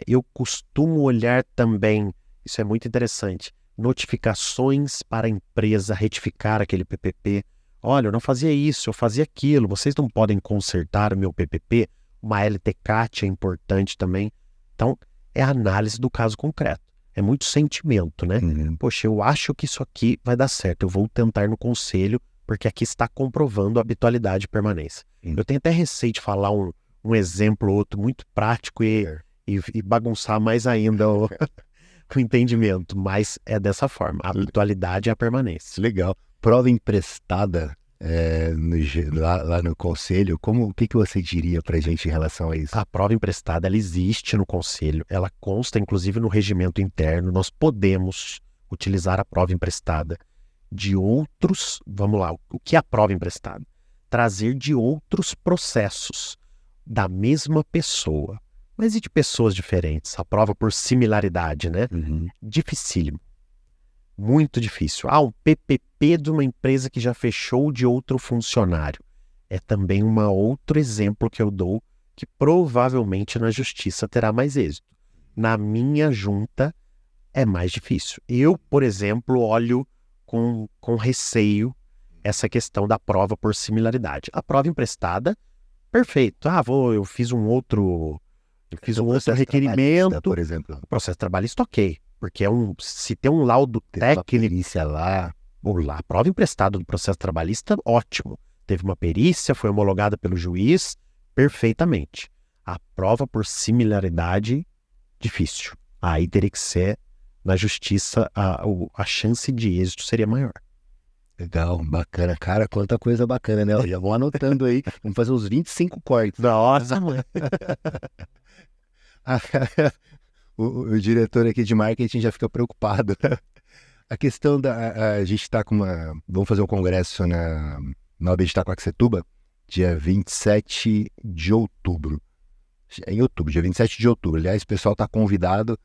S2: Eu costumo olhar também, isso é muito interessante, notificações para a empresa retificar aquele PPP. Olha, eu não fazia isso, eu fazia aquilo, vocês não podem consertar o meu PPP? Uma LTCAT é importante também. Então, é a análise do caso concreto. É muito sentimento, né? Poxa, eu acho que isso aqui vai dar certo, eu vou tentar no conselho, porque aqui está comprovando a habitualidade e permanência. Eu tenho até receio de falar um exemplo ou outro muito prático e bagunçar mais ainda o entendimento, mas é dessa forma, a habitualidade e a permanência.
S1: Legal. Prova emprestada lá no conselho, o que você diria para a gente em relação a isso?
S2: A prova emprestada, ela existe no conselho, ela consta inclusive no regimento interno, nós podemos utilizar a prova emprestada de outros, vamos lá, o que é a prova emprestada? Trazer de outros processos da mesma pessoa, mas e de pessoas diferentes? A prova por similaridade, né? Dificílimo. Muito difícil. Um PPP de uma empresa que já fechou de outro funcionário. É também um outro exemplo que eu dou que provavelmente na justiça terá mais êxito. Na minha junta é mais difícil. Eu, por exemplo, olho com receio essa questão da prova por similaridade. A prova emprestada, perfeito. Eu fiz um outro requerimento.
S1: Por exemplo.
S2: O processo trabalhista, ok. Porque se tem um laudo técnico
S1: lá,
S2: a prova emprestada do processo trabalhista, ótimo. Teve uma perícia, foi homologada pelo juiz, perfeitamente. A prova por similaridade, difícil. Aí teria que ser, na justiça, a chance de êxito seria maior.
S1: Legal, bacana. Cara, quanta coisa bacana, né? Já vão anotando aí. Vamos fazer uns 25 cortes.
S2: Nossa, mãe.
S1: O diretor aqui de marketing já fica preocupado. A questão a gente está vamos fazer um congresso na OAB de Itaquaquecetuba, dia 27 de outubro. Em outubro, dia 27 de outubro. Aliás, o pessoal está convidado.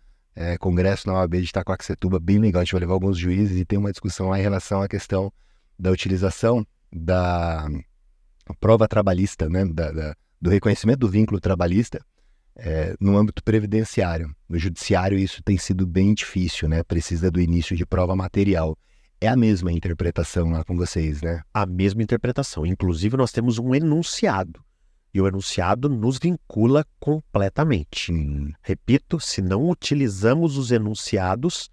S1: Congresso na OAB de Itaquaquecetuba, bem legal. A gente vai levar alguns juízes e tem uma discussão lá em relação à questão da utilização da prova trabalhista, né? Do reconhecimento do vínculo trabalhista no âmbito previdenciário. No judiciário isso tem sido bem difícil, né? Precisa do início de prova material. É a mesma interpretação lá com vocês, né?
S2: A mesma interpretação. Inclusive nós temos um enunciado E o enunciado nos vincula completamente. Repito, se não utilizamos os enunciados,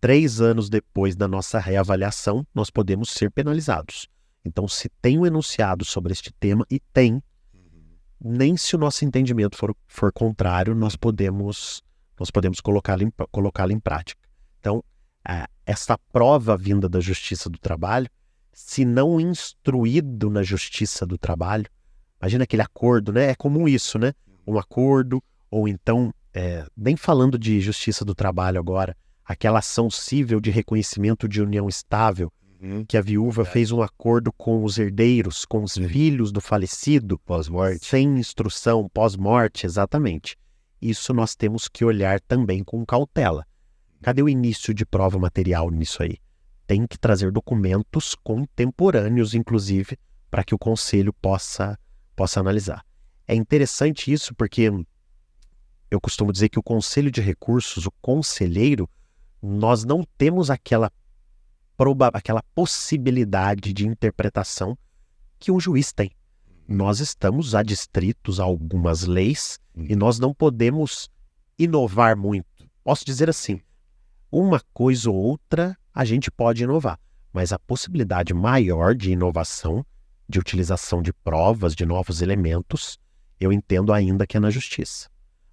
S2: 3 anos depois da nossa reavaliação, nós podemos ser penalizados. Então, se tem um enunciado sobre este tema, e tem, nem se o nosso entendimento for contrário, nós podemos colocá-lo em prática. Então, essa prova vinda da Justiça do Trabalho, se não instruído na Justiça do Trabalho, imagina aquele acordo, né? É comum isso, né? Um acordo, ou então, nem falando de Justiça do Trabalho agora, aquela ação cível de reconhecimento de união estável, que a viúva fez um acordo com os herdeiros, com os filhos do falecido,
S1: Pós-morte.
S2: sem instrução, pós-morte, exatamente. Isso nós temos que olhar também com cautela. Cadê o início de prova material nisso aí? Tem que trazer documentos contemporâneos, inclusive, para que o conselho possa analisar. É interessante isso porque eu costumo dizer que o conselho de recursos, o conselheiro, nós não temos aquela possibilidade de interpretação que um juiz tem. Nós estamos adstritos a algumas leis e nós não podemos inovar muito. Posso dizer assim, uma coisa ou outra a gente pode inovar, mas a possibilidade maior de inovação, de utilização de provas, de novos elementos, eu entendo ainda que é na justiça.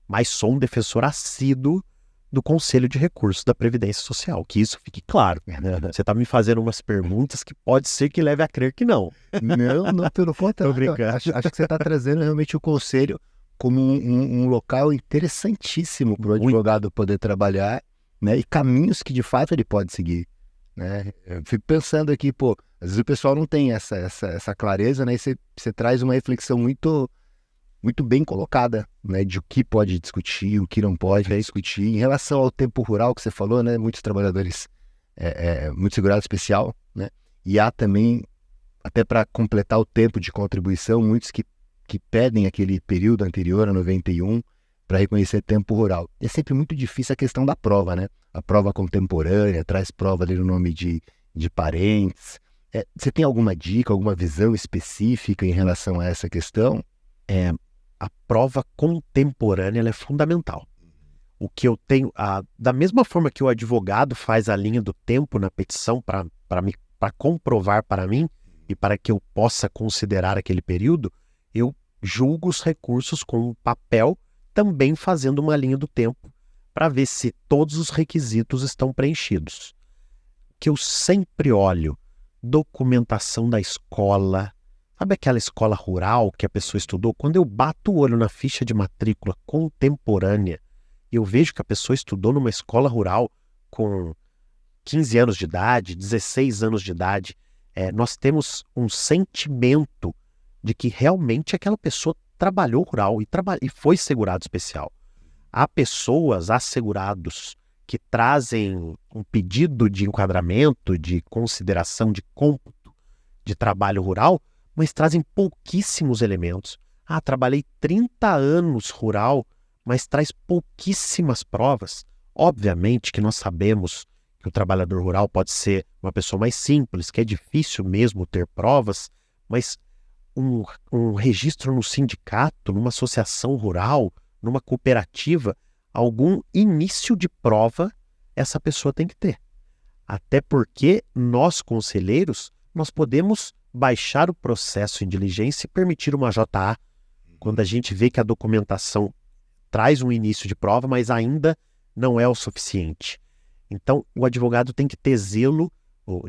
S2: Mas sou um defensor assíduo do Conselho de Recursos da Previdência Social, que isso fique claro. Você está me fazendo umas perguntas que pode ser que leve a crer que não.
S1: Não, pelo contrário. Acho que você está trazendo realmente o conselho como um local interessantíssimo para o advogado poder trabalhar, né? E caminhos que de fato ele pode seguir, né? Eu fico pensando aqui, pô, às vezes o pessoal não tem essa clareza, né? E você traz uma reflexão muito bem colocada, né, de o que pode discutir, o que não pode discutir. Em relação ao tempo rural que você falou, né, muitos trabalhadores, muito segurado especial, né, e há também, até para completar o tempo de contribuição, muitos que pedem aquele período anterior a 91 para reconhecer tempo rural. É sempre muito difícil a questão da prova, né? A prova contemporânea, traz prova ali no nome de parentes. Você tem alguma dica, alguma visão específica em relação a essa questão?
S2: A prova contemporânea ela é fundamental. O que eu tenho, da mesma forma que o advogado faz a linha do tempo na petição para comprovar para mim e para que eu possa considerar aquele período, eu julgo os recursos com um papel também fazendo uma linha do tempo para ver se todos os requisitos estão preenchidos. Que eu sempre olho documentação da escola. Sabe aquela escola rural que a pessoa estudou? Quando eu bato o olho na ficha de matrícula contemporânea, eu vejo que a pessoa estudou numa escola rural com 15 anos de idade, 16 anos de idade. Nós temos um sentimento de que realmente aquela pessoa trabalhou rural e foi segurado especial. Há pessoas, há segurados, que trazem um pedido de enquadramento, de consideração, de cômputo de trabalho rural, mas trazem pouquíssimos elementos. Trabalhei 30 anos rural, mas traz pouquíssimas provas. Obviamente que nós sabemos que o trabalhador rural pode ser uma pessoa mais simples, que é difícil mesmo ter provas, mas um registro no sindicato, numa associação rural, numa cooperativa, algum início de prova essa pessoa tem que ter. Até porque nós, conselheiros, nós podemos baixar o processo em diligência e permitir uma JA, quando a gente vê que a documentação traz um início de prova, mas ainda não é o suficiente. Então, o advogado tem que ter zelo, o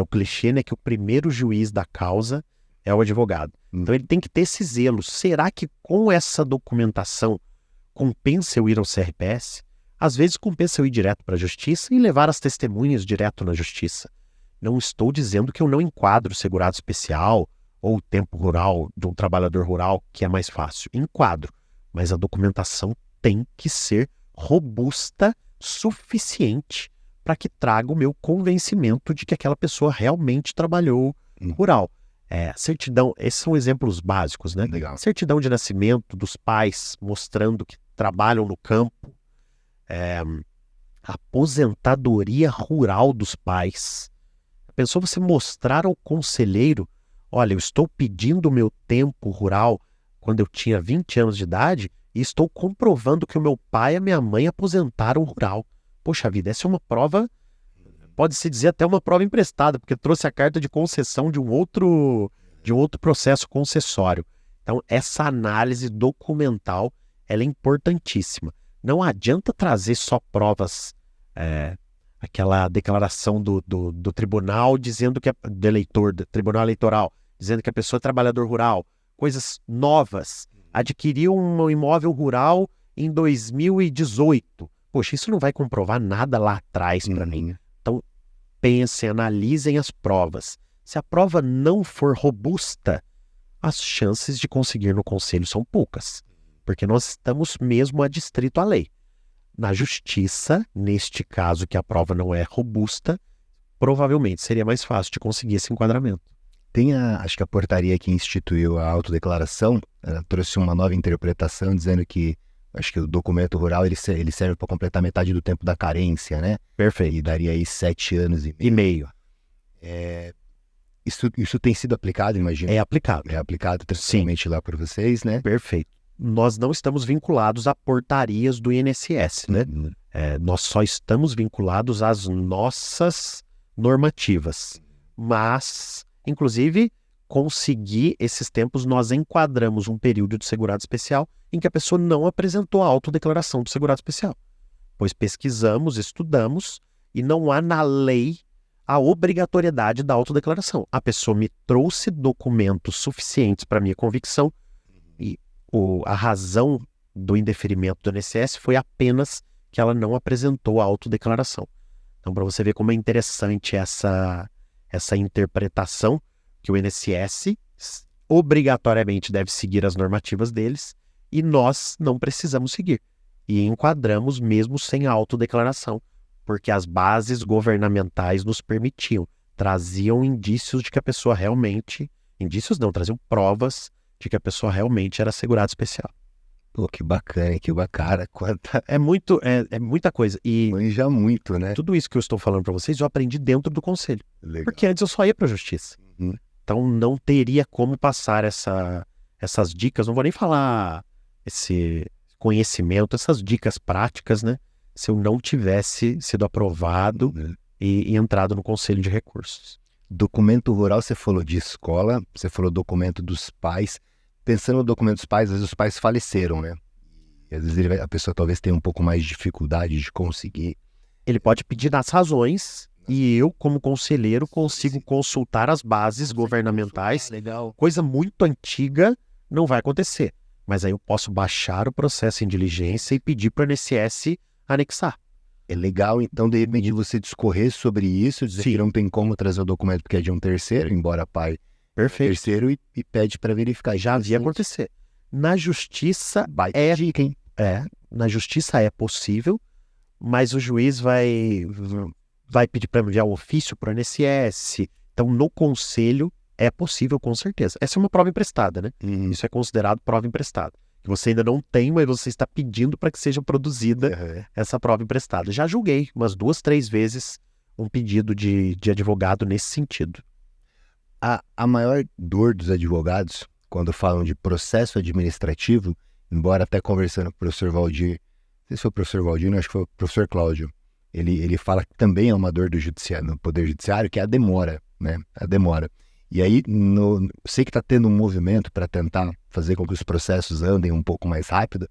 S2: clichê, né, que o primeiro juiz da causa é o advogado. Então, ele tem que ter esse zelo. Será que com essa documentação compensa eu ir ao CRPS? Às vezes compensa eu ir direto para a justiça e levar as testemunhas direto na justiça. Não estou dizendo que eu não enquadro o segurado especial ou o tempo rural de um trabalhador rural, que é mais fácil. Enquadro, mas a documentação tem que ser robusta, suficiente para que traga o meu convencimento de que aquela pessoa realmente trabalhou rural. Certidão, esses são exemplos básicos, né?
S1: Legal.
S2: Certidão de nascimento dos pais mostrando que trabalham no campo. Aposentadoria rural dos pais. Pensou você mostrar ao conselheiro, olha, eu estou pedindo o meu tempo rural quando eu tinha 20 anos de idade e estou comprovando que o meu pai e a minha mãe aposentaram rural. Poxa vida, essa é uma prova, pode-se dizer até uma prova emprestada, porque trouxe a carta de concessão de um outro processo concessório. Então, essa análise documental, ela é importantíssima. Não adianta trazer só provas, aquela declaração do tribunal dizendo que do eleitor, do tribunal eleitoral, dizendo que a pessoa é trabalhador rural, coisas novas. Adquiriu um imóvel rural em 2018. Poxa, isso não vai comprovar nada lá atrás para mim. Então, pensem, analisem as provas. Se a prova não for robusta, as chances de conseguir no conselho são poucas, porque nós estamos mesmo adstrito à lei. Na justiça, neste caso que a prova não é robusta, provavelmente seria mais fácil de conseguir esse enquadramento.
S1: Acho que a portaria que instituiu a autodeclaração, ela trouxe uma nova interpretação dizendo que, acho que o documento rural ele serve para completar metade do tempo da carência, né?
S2: Perfeito.
S1: E daria aí 7 anos
S2: E meio.
S1: Isso tem sido aplicado, imagino?
S2: É aplicado.
S1: É aplicado tranquilamente lá para vocês, né?
S2: Perfeito. Nós não estamos vinculados a portarias do INSS, né? Nós só estamos vinculados às nossas normativas. Mas, inclusive, conseguir esses tempos, nós enquadramos um período de segurado especial em que a pessoa não apresentou a autodeclaração do segurado especial. Pois pesquisamos, estudamos e não há na lei a obrigatoriedade da autodeclaração. A pessoa me trouxe documentos suficientes para minha convicção e a razão do indeferimento do INSS foi apenas que ela não apresentou a autodeclaração. Então, para você ver como é interessante essa interpretação, que o INSS obrigatoriamente deve seguir as normativas deles e nós não precisamos seguir. E enquadramos mesmo sem a autodeclaração, porque as bases governamentais nos permitiam, traziam indícios de que a pessoa realmente... Indícios não, traziam provas de que a pessoa realmente era segurado especial.
S1: Pô, que bacana, que bacana.
S2: É muita coisa. E
S1: manja muito, né?
S2: Tudo isso que eu estou falando para vocês, eu aprendi dentro do conselho.
S1: Legal.
S2: Porque antes eu só ia para a justiça. Então não teria como passar essas dicas, não vou nem falar esse conhecimento, essas dicas práticas, né? Se eu não tivesse sido aprovado e entrado no conselho de recursos.
S1: Documento rural, você falou de escola, você falou documento dos pais. Pensando no documento dos pais, às vezes os pais faleceram, né? E às vezes a pessoa talvez tenha um pouco mais de dificuldade de conseguir.
S2: Ele pode pedir nas razões e eu, como conselheiro, consigo consultar as bases governamentais.
S1: Legal.
S2: Coisa muito antiga não vai acontecer. Mas aí eu posso baixar o processo em diligência e pedir para o INSS anexar.
S1: É legal, então, de repente, você discorrer sobre isso, dizer que não tem como trazer o documento porque é de um terceiro, embora pai
S2: Perfeito.
S1: Terceiro e pede para verificar.
S2: Já havia acontecer. Na justiça
S1: dica, hein?
S2: Na justiça é possível, mas o juiz vai pedir para enviar um ofício para o INSS. Então, no conselho é possível, com certeza. Essa é uma prova emprestada, né? Isso é considerado prova emprestada. Que você ainda não tem, mas você está pedindo para que seja produzida essa prova emprestada. Já julguei umas 2, 3 vezes um pedido de advogado nesse sentido.
S1: A maior dor dos advogados, quando falam de processo administrativo, embora até conversando com o professor Valdir, não sei se foi o professor Valdir, não, acho que foi o professor Cláudio, ele fala que também é uma dor do judiciário, no Poder Judiciário, que é a demora, né? A demora. E aí, sei que está tendo um movimento para tentar fazer com que os processos andem um pouco mais rápido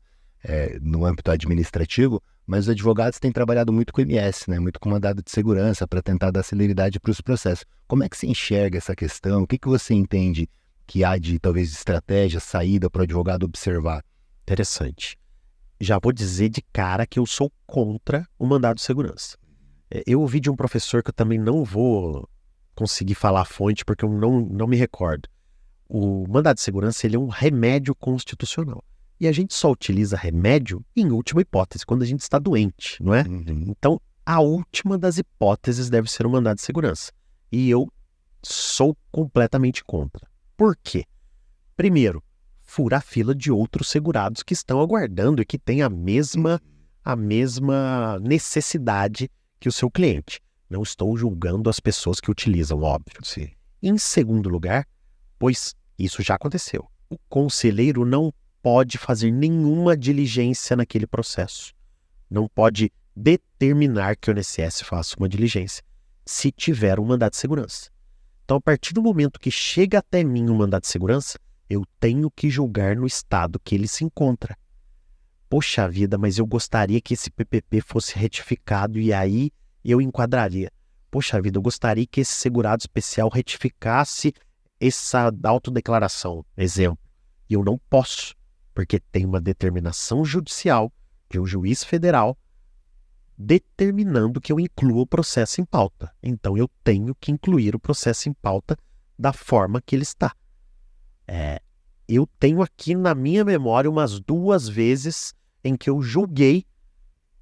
S1: no âmbito administrativo, mas os advogados têm trabalhado muito com o MS, né? Muito com mandado de segurança para tentar dar celeridade para os processos. Como é que você enxerga essa questão? O que você entende que há de, talvez, estratégia, saída para o advogado observar?
S2: Interessante. Já vou dizer de cara que eu sou contra o mandado de segurança. Eu ouvi de um professor que eu também não vou conseguir falar a fonte porque eu não me recordo. O mandado de segurança ele é um remédio constitucional. E a gente só utiliza remédio em última hipótese, quando a gente está doente, não é? Então, a última das hipóteses deve ser o mandado de segurança. E eu sou completamente contra. Por quê? Primeiro, furar a fila de outros segurados que estão aguardando e que têm a mesma necessidade que o seu cliente. Não estou julgando as pessoas que utilizam, óbvio.
S1: Sim.
S2: Em segundo lugar, pois isso já aconteceu. o conselheiro não pode fazer nenhuma diligência naquele processo. Não pode determinar que o INSS faça uma diligência se tiver um mandado de segurança. Então, a partir do momento que chega até mim um mandado de segurança, eu tenho que julgar no estado que ele se encontra. Poxa vida, mas eu gostaria que esse PPP fosse retificado e aí eu enquadraria. Poxa vida, eu gostaria que esse segurado especial retificasse essa autodeclaração, exemplo. E eu não posso, porque tem uma determinação judicial de um juiz federal determinando que eu inclua o processo em pauta. Então, eu tenho que incluir o processo em pauta da forma que ele está. Eu tenho aqui na minha memória umas 2 vezes em que eu julguei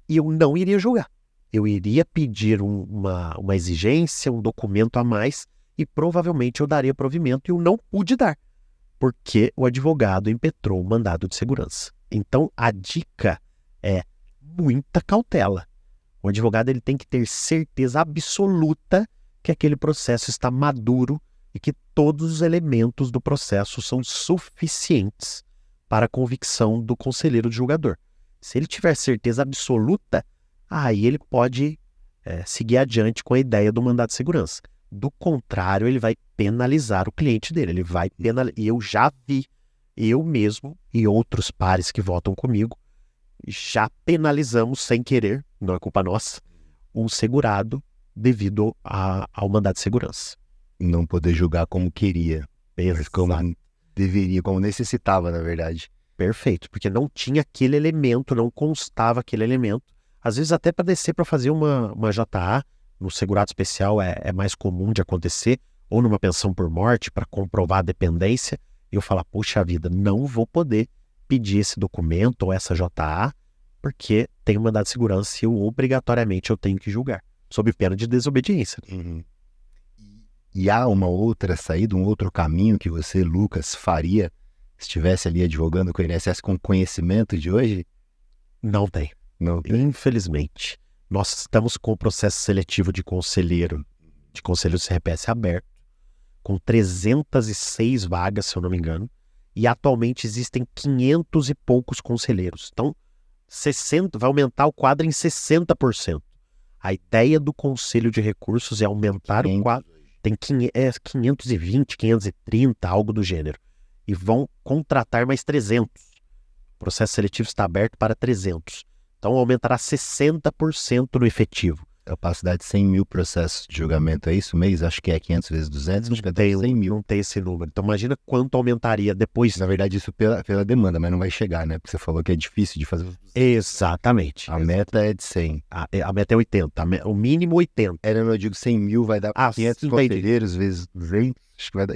S2: e eu não iria julgar. Eu iria pedir uma exigência, um documento a mais e provavelmente eu daria provimento e eu não pude dar, porque o advogado impetrou o mandado de segurança. Então, a dica é muita cautela. O advogado ele tem que ter certeza absoluta que aquele processo está maduro e que todos os elementos do processo são suficientes para a convicção do conselheiro do julgador. Se ele tiver certeza absoluta, aí ele pode seguir adiante com a ideia do mandado de segurança. Do contrário, ele vai penalizar o cliente dele. Ele vai penalizar. E eu já vi, eu mesmo e outros pares que votam comigo, já penalizamos sem querer, não é culpa nossa, um segurado devido ao mandado de segurança.
S1: Não poder julgar como queria, mas como
S2: Exato.
S1: deveria, como necessitava, na verdade.
S2: Perfeito, porque não tinha aquele elemento, não constava aquele elemento. Às vezes até para descer para fazer uma JA, no segurado especial é mais comum de acontecer, ou numa pensão por morte, para comprovar a dependência, eu falar, puxa vida, não vou poder pedir esse documento ou essa JA, porque tem um mandado de segurança e obrigatoriamente eu tenho que julgar, sob pena de desobediência.
S1: Uhum. E há uma outra saída, um outro caminho que você, Lucas, faria se estivesse ali advogando com o INSS com conhecimento de hoje?
S2: Não tem.
S1: Não.
S2: Infelizmente. Nós estamos com o processo seletivo de conselheiro do CRPS aberto, com 306 vagas, se eu não me engano, e atualmente existem 500 e poucos conselheiros. Então, vai aumentar o quadro em 60%. A ideia do Conselho de Recursos é aumentar o quadro. Tem 520, 530, algo do gênero. E vão contratar mais 300. O processo seletivo está aberto para 300. Então, aumentará 60% no efetivo.
S1: Capacidade de 100 mil processos de julgamento, é isso mês? Acho que é 500 vezes 200, acho que é 100 mil.
S2: Não tem esse número. Então, imagina quanto aumentaria depois.
S1: Na verdade, isso pela demanda, mas não vai chegar, né? Porque você falou que é difícil de fazer.
S2: Exatamente.
S1: A meta é de 100.
S2: A meta é 80. O mínimo 80.
S1: Eu digo 100 mil, vai dar 500 conselheiros vezes 200.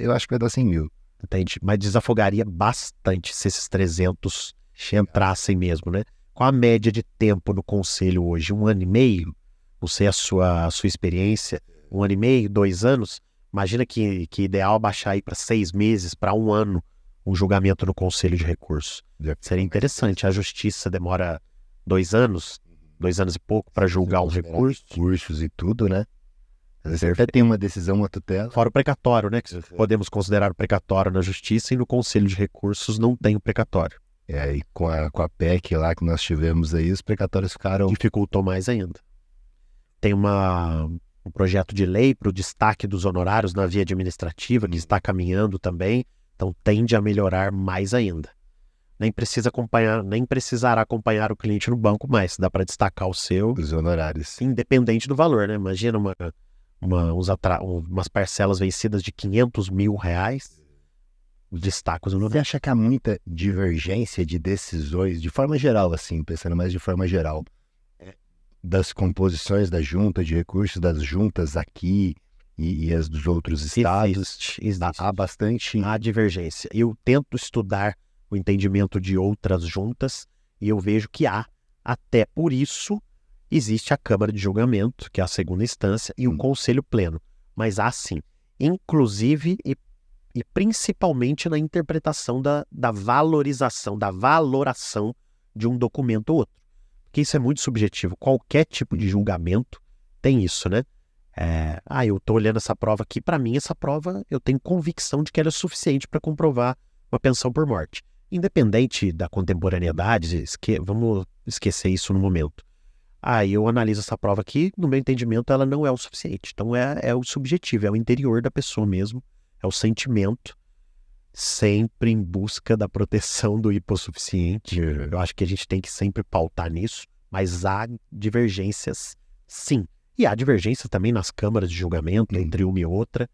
S1: Eu acho que vai dar 100 mil.
S2: Entende? Mas desafogaria bastante se esses 300 entrassem mesmo, né? Com a média de tempo no conselho hoje, 1 ano e meio, não sei a sua experiência, 1 ano e meio, 2 anos, imagina que ideal é baixar aí para 6 meses, para 1 ano, um julgamento no conselho de recursos. Seria interessante. A justiça demora 2 anos, 2 anos e pouco para julgar um recurso.
S1: Recursos e tudo, né? Às vezes até tem uma decisão, uma tutela.
S2: Fora o precatório, né? Que podemos considerar o precatório na justiça e no conselho de recursos não tem o precatório.
S1: E com a PEC lá que nós tivemos aí, os precatórios ficaram...
S2: Dificultou mais ainda. Tem um projeto de lei para o destaque dos honorários na via administrativa, que está caminhando também, então tende a melhorar mais ainda. Nem precisará acompanhar o cliente no banco mais, dá para destacar os
S1: honorários.
S2: Independente do valor, né? Imagina umas parcelas vencidas de R$500 mil, destaca os honorários.
S1: Você acha que há muita divergência de decisões, de forma geral, assim, pensando mais de forma geral, das composições da junta de recursos, das juntas aqui e as dos outros estados?
S2: Existe.
S1: Há bastante...
S2: Há divergência. Eu tento estudar o entendimento de outras juntas e eu vejo que há. Até por isso, existe a Câmara de Julgamento, que é a segunda instância, e o Conselho Pleno. Mas há sim, inclusive e principalmente na interpretação da valorização, da valoração de um documento ou outro. Porque isso é muito subjetivo. Qualquer tipo de julgamento tem isso, né? Eu estou olhando essa prova aqui, para mim essa prova eu tenho convicção de que ela é suficiente para comprovar uma pensão por morte. Independente da contemporaneidade, vamos esquecer isso no momento. Aí eu analiso essa prova aqui, no meu entendimento ela não é o suficiente. Então é o subjetivo, é o interior da pessoa mesmo, é o sentimento, sempre em busca da proteção do hipossuficiente. Eu acho que a gente tem que sempre pautar nisso, mas há divergências, sim. E há divergências também nas câmaras de julgamento, entre uma e outra.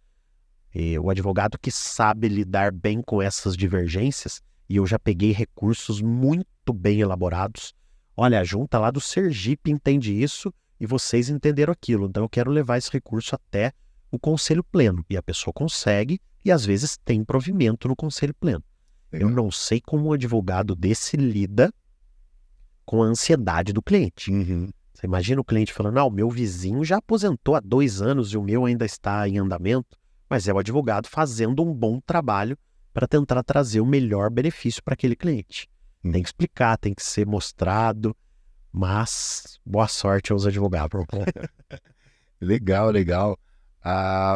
S2: E o advogado que sabe lidar bem com essas divergências, e eu já peguei recursos muito bem elaborados. Olha, a junta lá do Sergipe entende isso e vocês entenderam aquilo. Então eu quero levar esse recurso até o conselho pleno. E a pessoa consegue e às vezes tem provimento no conselho pleno.
S1: Legal.
S2: Eu não sei como um advogado desse lida com a ansiedade do cliente. Você imagina o cliente falando, o meu vizinho já aposentou há 2 anos e o meu ainda está em andamento. Mas é o advogado fazendo um bom trabalho para tentar trazer o melhor benefício para aquele cliente. Tem que explicar, tem que ser mostrado, mas boa sorte aos advogados.
S1: Legal, legal.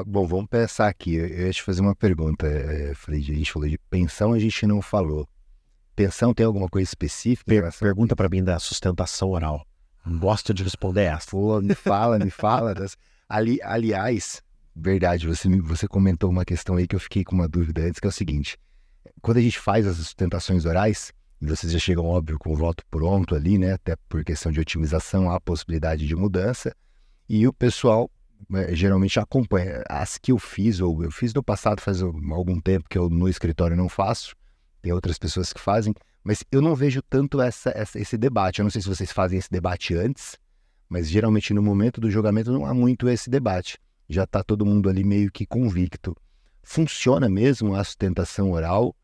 S1: Bom, vamos pensar aqui. Eu ia te fazer uma pergunta. A gente falou de pensão, a gente não falou. Pensão tem alguma coisa específica?
S2: Pergunta para mim da sustentação oral. Gosto de responder essa.
S1: Pô, me fala. Aliás, verdade, você comentou uma questão aí que eu fiquei com uma dúvida antes, que é o seguinte. Quando a gente faz as sustentações orais, e vocês já chegam, óbvio, com o voto pronto ali, né? Até por questão de otimização, há possibilidade de mudança. E o pessoal geralmente acompanha. As que eu fiz no passado, faz algum tempo que eu no escritório não faço. Tem outras pessoas que fazem. Mas eu não vejo tanto esse debate. Eu não sei se vocês fazem esse debate antes, mas geralmente no momento do julgamento não há muito esse debate. Já está todo mundo ali meio que convicto. Funciona mesmo a sustentação oral?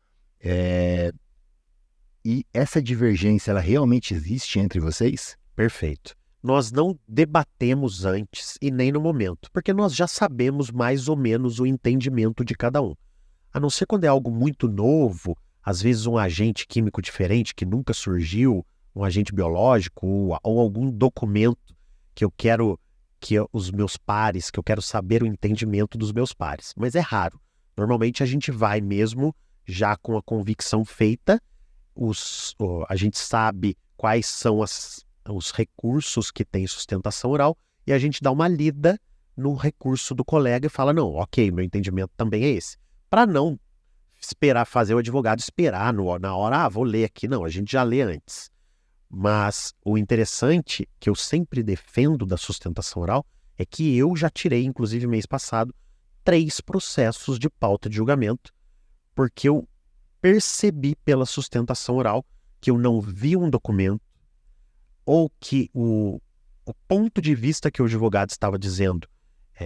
S1: E essa divergência, ela realmente existe entre vocês?
S2: Perfeito. Nós não debatemos antes e nem no momento, porque nós já sabemos mais ou menos o entendimento de cada um. A não ser quando é algo muito novo, às vezes um agente químico diferente que nunca surgiu, um agente biológico ou algum documento que eu quero que os meus pares, que eu quero saber o entendimento dos meus pares. Mas é raro. Normalmente a gente vai mesmo já com a convicção feita, a gente sabe quais são os recursos que tem sustentação oral e a gente dá uma lida no recurso do colega e fala, não, ok, meu entendimento também é esse. Para não fazer o advogado esperar na hora, vou ler aqui. Não, a gente já lê antes. Mas o interessante, que eu sempre defendo da sustentação oral, é que eu já tirei, inclusive mês passado, 3 processos de pauta de julgamento, porque eu percebi pela sustentação oral que eu não vi um documento ou que o ponto de vista que o advogado estava dizendo,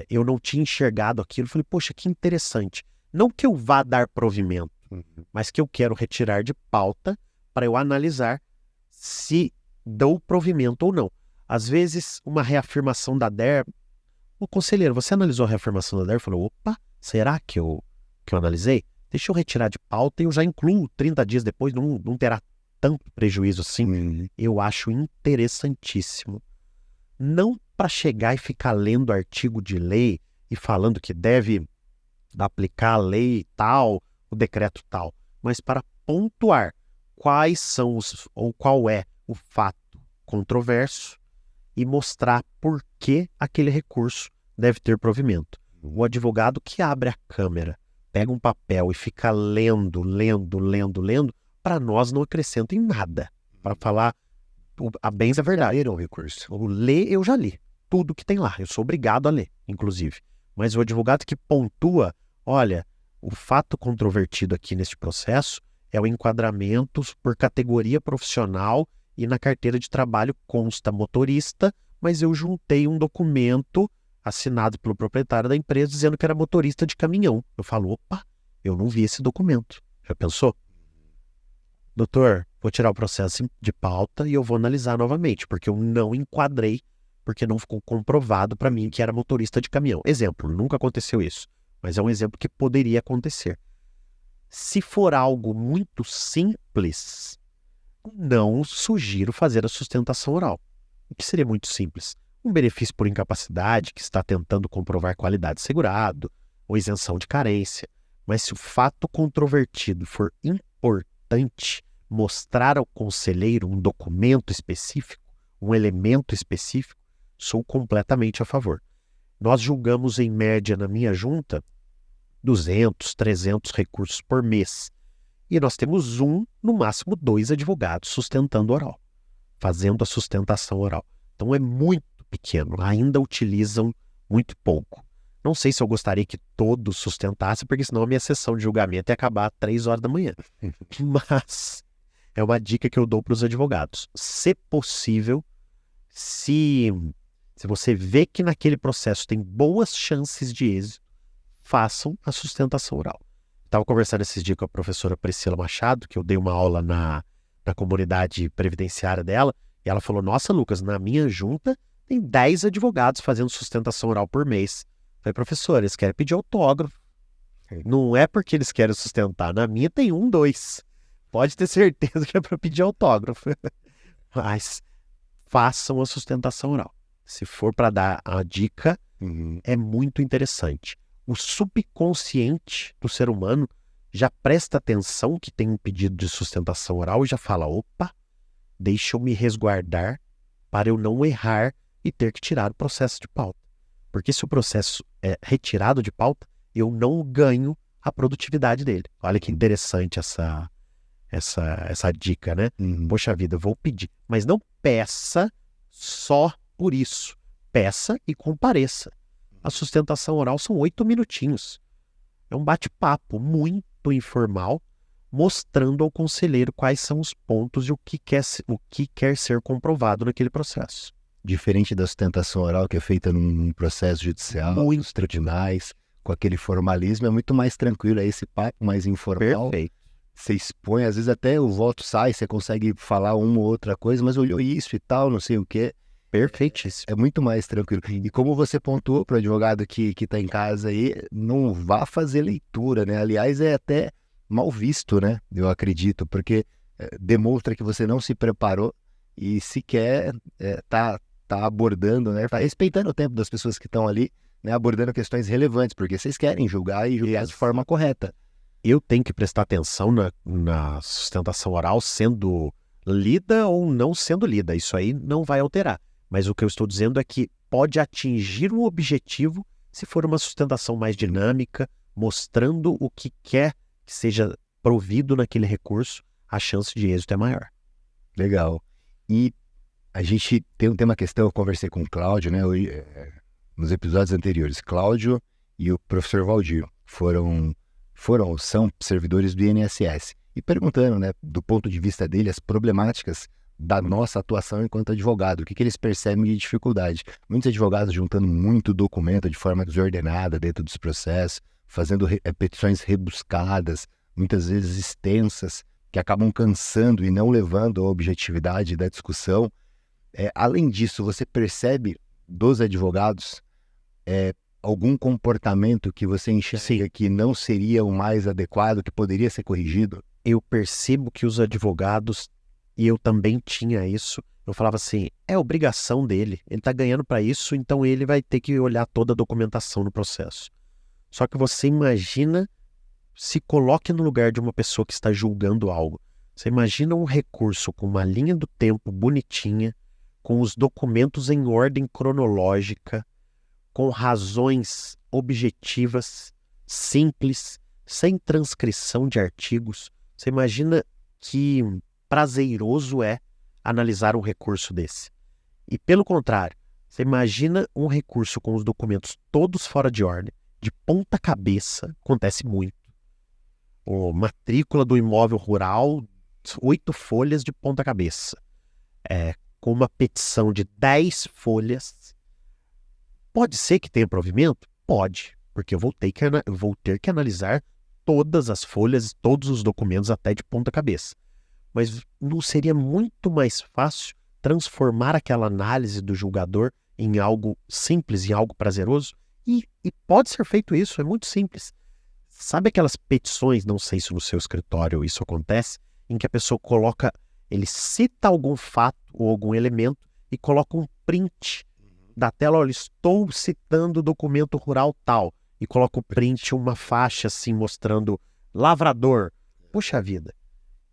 S2: eu não tinha enxergado aquilo. Eu falei, poxa, que interessante. Não que eu vá dar provimento, mas que eu quero retirar de pauta para eu analisar se dou provimento ou não. Às vezes, uma reafirmação da DER... O conselheiro, você analisou a reafirmação da DER? Falou, opa, será que eu analisei? Deixa eu retirar de pauta e eu já incluo 30 dias depois, não terá tanto prejuízo assim. Eu acho interessantíssimo. Não para chegar e ficar lendo artigo de lei e falando que deve aplicar a lei tal, o decreto tal, mas para pontuar quais são ou qual é o fato controverso e mostrar por que aquele recurso deve ter provimento. O advogado que abre a câmera, pega um papel e fica lendo, para nós não acrescenta em nada. Para falar a bem da verdade.
S1: Ler o recurso.
S2: O ler eu já li. Tudo que tem lá. Eu sou obrigado a ler, inclusive. Mas o advogado que pontua, olha, o fato controvertido aqui neste processo é o enquadramento por categoria profissional e na carteira de trabalho consta motorista, mas eu juntei um documento assinado pelo proprietário da empresa dizendo que era motorista de caminhão. Eu falo, opa, eu não vi esse documento. Já pensou? Doutor, vou tirar o processo de pauta e eu vou analisar novamente, porque eu não enquadrei, porque não ficou comprovado para mim que era motorista de caminhão. Exemplo, nunca aconteceu isso, mas é um exemplo que poderia acontecer. Se for algo muito simples, não sugiro fazer a sustentação oral. O que seria muito simples? Um benefício por incapacidade que está tentando comprovar qualidade de segurado, ou isenção de carência. Mas se o fato controvertido for importante, mostrar ao conselheiro um documento específico, um elemento específico, sou completamente a favor. Nós julgamos, em média, na minha junta, 200, 300 recursos por mês. E nós temos no máximo 2 advogados sustentando oral, fazendo a sustentação oral. Então é muito pequeno, ainda utilizam muito pouco. Não sei se eu gostaria que todos sustentassem, porque senão a minha sessão de julgamento ia acabar às 3 horas da manhã. Mas é uma dica que eu dou para os advogados. Se possível, se você vê que naquele processo tem boas chances de êxito, façam a sustentação oral. Estava conversando esses dias com a professora Priscila Machado, que eu dei uma aula na comunidade previdenciária dela, e ela falou, nossa, Lucas, na minha junta tem 10 advogados fazendo sustentação oral por mês. Eu falei, professora, eles querem pedir autógrafo. Não é porque eles querem sustentar. Na minha tem 1, 2. Pode ter certeza que é para pedir autógrafo. Mas façam a sustentação oral. Se for para dar a dica, é muito interessante. O subconsciente do ser humano já presta atenção que tem um pedido de sustentação oral e já fala, opa, deixa eu me resguardar para eu não errar e ter que tirar o processo de pauta. Porque se o processo é retirado de pauta, eu não ganho a produtividade dele. Olha que interessante essa dica, né? Poxa vida, eu vou pedir. Mas não peça só por isso. Peça e compareça. A sustentação oral são 8 minutinhos. É um bate-papo muito informal, mostrando ao conselheiro quais são os pontos e o que quer ser comprovado naquele processo.
S1: Diferente da sustentação oral que é feita num processo judicial, nos tribunais, com aquele formalismo, é muito mais tranquilo, é esse papo mais informal.
S2: Perfeito.
S1: Você expõe, às vezes até o voto sai, você consegue falar uma ou outra coisa, mas olhou isso e tal, não sei o quê.
S2: Perfeitíssimo.
S1: É muito mais tranquilo. E como você pontuou para o advogado que está em casa aí, não vá fazer leitura, né? Aliás, é até mal visto, né? Eu acredito, porque demonstra que você não se preparou e sequer tá abordando, né? Tá respeitando o tempo das pessoas que estão ali, né? Abordando questões relevantes, porque vocês querem julgar e julgar de forma correta.
S2: Eu tenho que prestar atenção na sustentação oral sendo lida ou não sendo lida. Isso aí não vai alterar. Mas o que eu estou dizendo é que pode atingir um objetivo se for uma sustentação mais dinâmica, mostrando o que quer que seja provido naquele recurso, a chance de êxito é maior.
S1: Legal. E a gente tem uma questão, eu conversei com o Cláudio, né, nos episódios anteriores. Cláudio e o professor Valdir são servidores do INSS. E perguntando, né, do ponto de vista dele, as problemáticas da nossa atuação enquanto advogado, o que eles percebem de dificuldade. Muitos advogados juntando muito documento de forma desordenada dentro dos processos, fazendo petições rebuscadas, muitas vezes extensas, que acabam cansando e não levando à objetividade da discussão. Além disso, você percebe dos advogados algum comportamento que você enxerga que não seria o mais adequado, que poderia ser corrigido?
S2: Eu percebo que os advogados, e eu também tinha isso, eu falava assim, é obrigação dele, ele está ganhando para isso, então ele vai ter que olhar toda a documentação no processo. Só que você imagina, se coloque no lugar de uma pessoa que está julgando algo. Você imagina um recurso com uma linha do tempo bonitinha, com os documentos em ordem cronológica, com razões objetivas, simples, sem transcrição de artigos. Você imagina que prazeroso é analisar um recurso desse. E pelo contrário, você imagina um recurso com os documentos todos fora de ordem, de ponta cabeça, acontece muito. Matrícula do imóvel rural, 8 folhas de ponta cabeça. Com uma petição de 10 folhas. Pode ser que tenha provimento? Pode, porque eu vou ter que analisar todas as folhas, todos os documentos até de ponta cabeça. Mas não seria muito mais fácil transformar aquela análise do julgador em algo simples, em algo prazeroso? E pode ser feito isso, é muito simples. Sabe aquelas petições, não sei se no seu escritório isso acontece, em que a pessoa ele cita algum fato ou algum elemento e coloca um print da tela, olha, estou citando o documento rural tal. e coloco print, uma faixa assim mostrando lavrador. Puxa vida.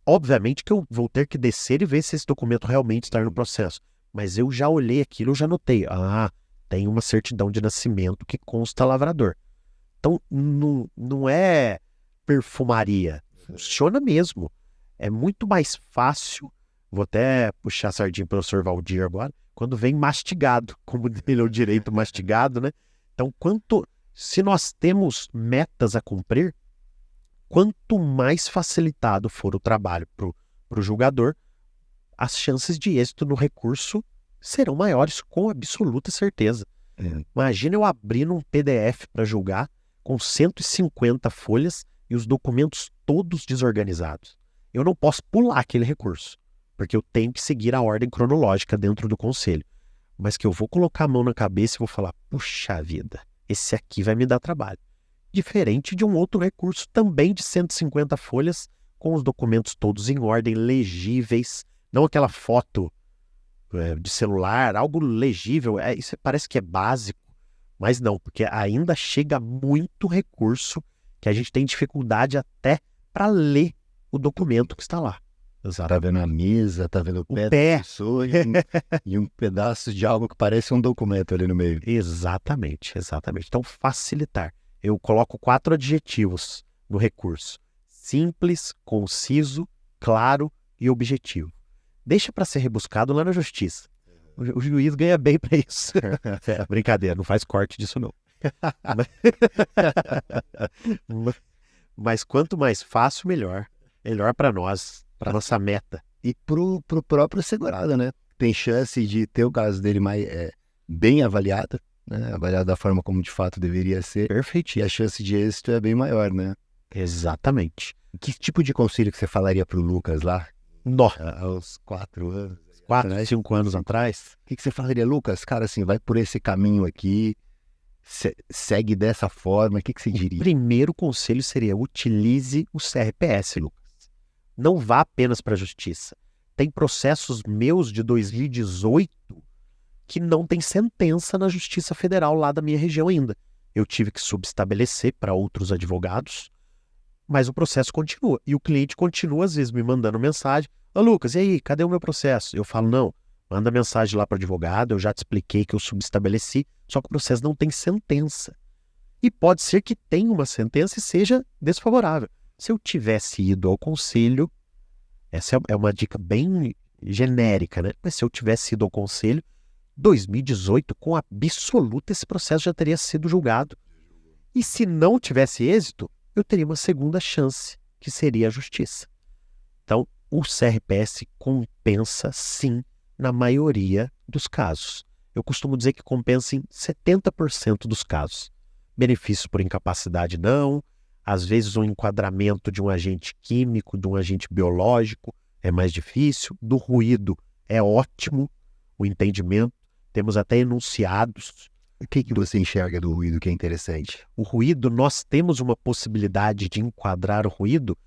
S2: Obviamente que eu vou ter que descer e ver se esse documento realmente está no processo. Mas eu já olhei aquilo, eu já notei. Tem uma certidão de nascimento que consta lavrador. Então, não é perfumaria. Funciona mesmo. É muito mais fácil. Vou até puxar a sardinha para o professor Valdir agora. Quando vem mastigado, como ele é o direito mastigado, né? Então, se nós temos metas a cumprir, quanto mais facilitado for o trabalho para o julgador, as chances de êxito no recurso serão maiores, com absoluta certeza. Imagina eu abrir um PDF para julgar com 150 folhas e os documentos todos desorganizados. Eu não posso pular aquele recurso, porque eu tenho que seguir a ordem cronológica dentro do conselho. Mas que eu vou colocar a mão na cabeça e vou falar, puxa vida, esse aqui vai me dar trabalho. Diferente de um outro recurso também de 150 folhas, com os documentos todos em ordem, legíveis, não aquela foto de celular, algo legível. Isso parece que é básico, mas não, porque ainda chega muito recurso que a gente tem dificuldade até para ler o documento que está lá.
S1: Exato. Tá vendo a mesa, tá vendo o pé da pessoa e um pedaço de algo que parece um documento ali no meio.
S2: Exatamente. Então, facilitar. Eu coloco 4 adjetivos no recurso: simples, conciso, claro e objetivo. Deixa para ser rebuscado lá na justiça. O juiz ganha bem para isso. Brincadeira, não faz corte disso não. Mas quanto mais fácil, melhor. Melhor para nós, para nossa meta.
S1: E pro próprio segurado, né? Tem chance de ter o caso dele bem avaliado, né? Avaliado da forma como de fato deveria ser.
S2: Perfeito.
S1: E a chance de êxito é bem maior, né?
S2: Exatamente.
S1: Que tipo de conselho que você falaria pro Lucas lá? Aos 4 anos.
S2: 4, 5 anos atrás.
S1: O que você falaria, Lucas? Cara, assim, vai por esse caminho aqui, segue dessa forma, o que você diria?
S2: O primeiro conselho seria: utilize o CRPS, Lucas. Não vá apenas para a justiça. Tem processos meus de 2018 que não tem sentença na Justiça Federal lá da minha região ainda. Eu tive que subestabelecer para outros advogados, mas o processo continua. E o cliente continua, às vezes, me mandando mensagem: ô Lucas, e aí, cadê o meu processo? Eu falo: não, manda mensagem lá para o advogado, eu já te expliquei que eu subestabeleci, só que o processo não tem sentença. E pode ser que tenha uma sentença e seja desfavorável. Se eu tivesse ido ao conselho, essa é uma dica bem genérica, né? Mas se eu tivesse ido ao conselho, 2018, com absoluta, esse processo já teria sido julgado. E se não tivesse êxito, eu teria uma segunda chance, que seria a justiça. Então, o CRPS compensa, sim, na maioria dos casos. Eu costumo dizer que compensa em 70% dos casos. Benefícios por incapacidade, não. Às vezes, um enquadramento de um agente químico, de um agente biológico, é mais difícil. Do ruído, é ótimo o entendimento. Temos até enunciados.
S1: O que você enxerga do ruído que é interessante?
S2: O ruído, nós temos uma possibilidade de enquadrar o ruído.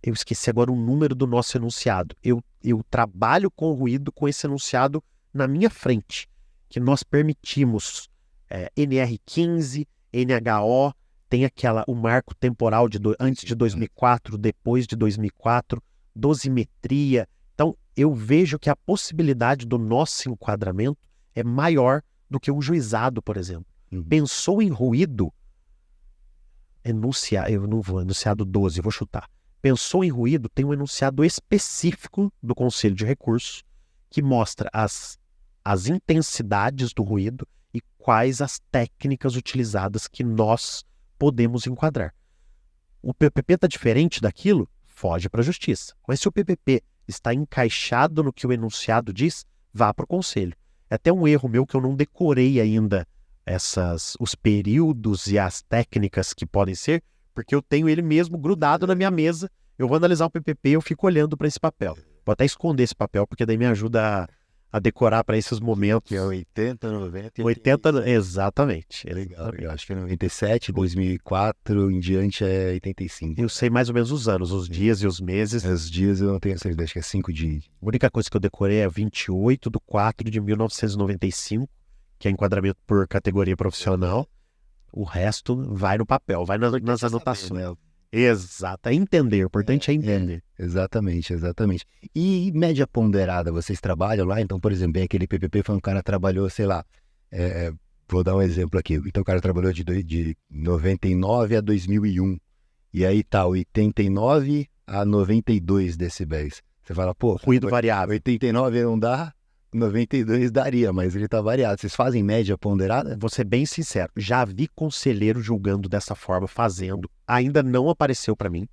S2: Eu esqueci agora o número do nosso enunciado. Eu trabalho com o ruído, com esse enunciado na minha frente, que nós permitimos NR15, NHO, tem o marco temporal antes de 2004, depois de 2004, dosimetria. Então, eu vejo que a possibilidade do nosso enquadramento é maior do que um juizado, por exemplo. Pensou em ruído, enunciado 12, eu vou chutar. Pensou em ruído, tem um enunciado específico do Conselho de Recurso que mostra as intensidades do ruído e quais as técnicas utilizadas que nós podemos enquadrar. O PPP está diferente daquilo, foge para a justiça. Mas se o PPP está encaixado no que o enunciado diz, vá para o conselho. É até um erro meu que eu não decorei ainda os períodos e as técnicas que podem ser, porque eu tenho ele mesmo grudado na minha mesa. Eu vou analisar o PPP e eu fico olhando para esse papel. Vou até esconder esse papel, porque daí me ajuda a decorar para esses momentos.
S1: Que é 80, 90 e
S2: 80, exatamente.
S1: Legal. Eu acho que é 97, 2004, em diante é 85.
S2: Eu sei mais ou menos os anos, os dias e os meses.
S1: Os dias eu não tenho certeza, acho que é 5 de...
S2: A única coisa que eu decorei é 28 de 4 de 1995, que é enquadramento por categoria profissional. O resto vai no papel, vai nas anotações.
S1: Saber, né?
S2: Exato, é entender, o importante é entender.
S1: Exatamente. E média ponderada, vocês trabalham lá? Então, por exemplo, bem aquele PPP foi um cara que trabalhou, sei lá, vou dar um exemplo aqui. Então, o cara trabalhou de 99 a 2001. E aí tá 89 a 92 decibéis. Você fala, pô,
S2: Ruído variável.
S1: 89 não dá, 92 daria, mas ele tá variado. Vocês fazem média ponderada?
S2: Vou ser bem sincero, já vi conselheiro julgando dessa forma, fazendo, ainda não apareceu para mim.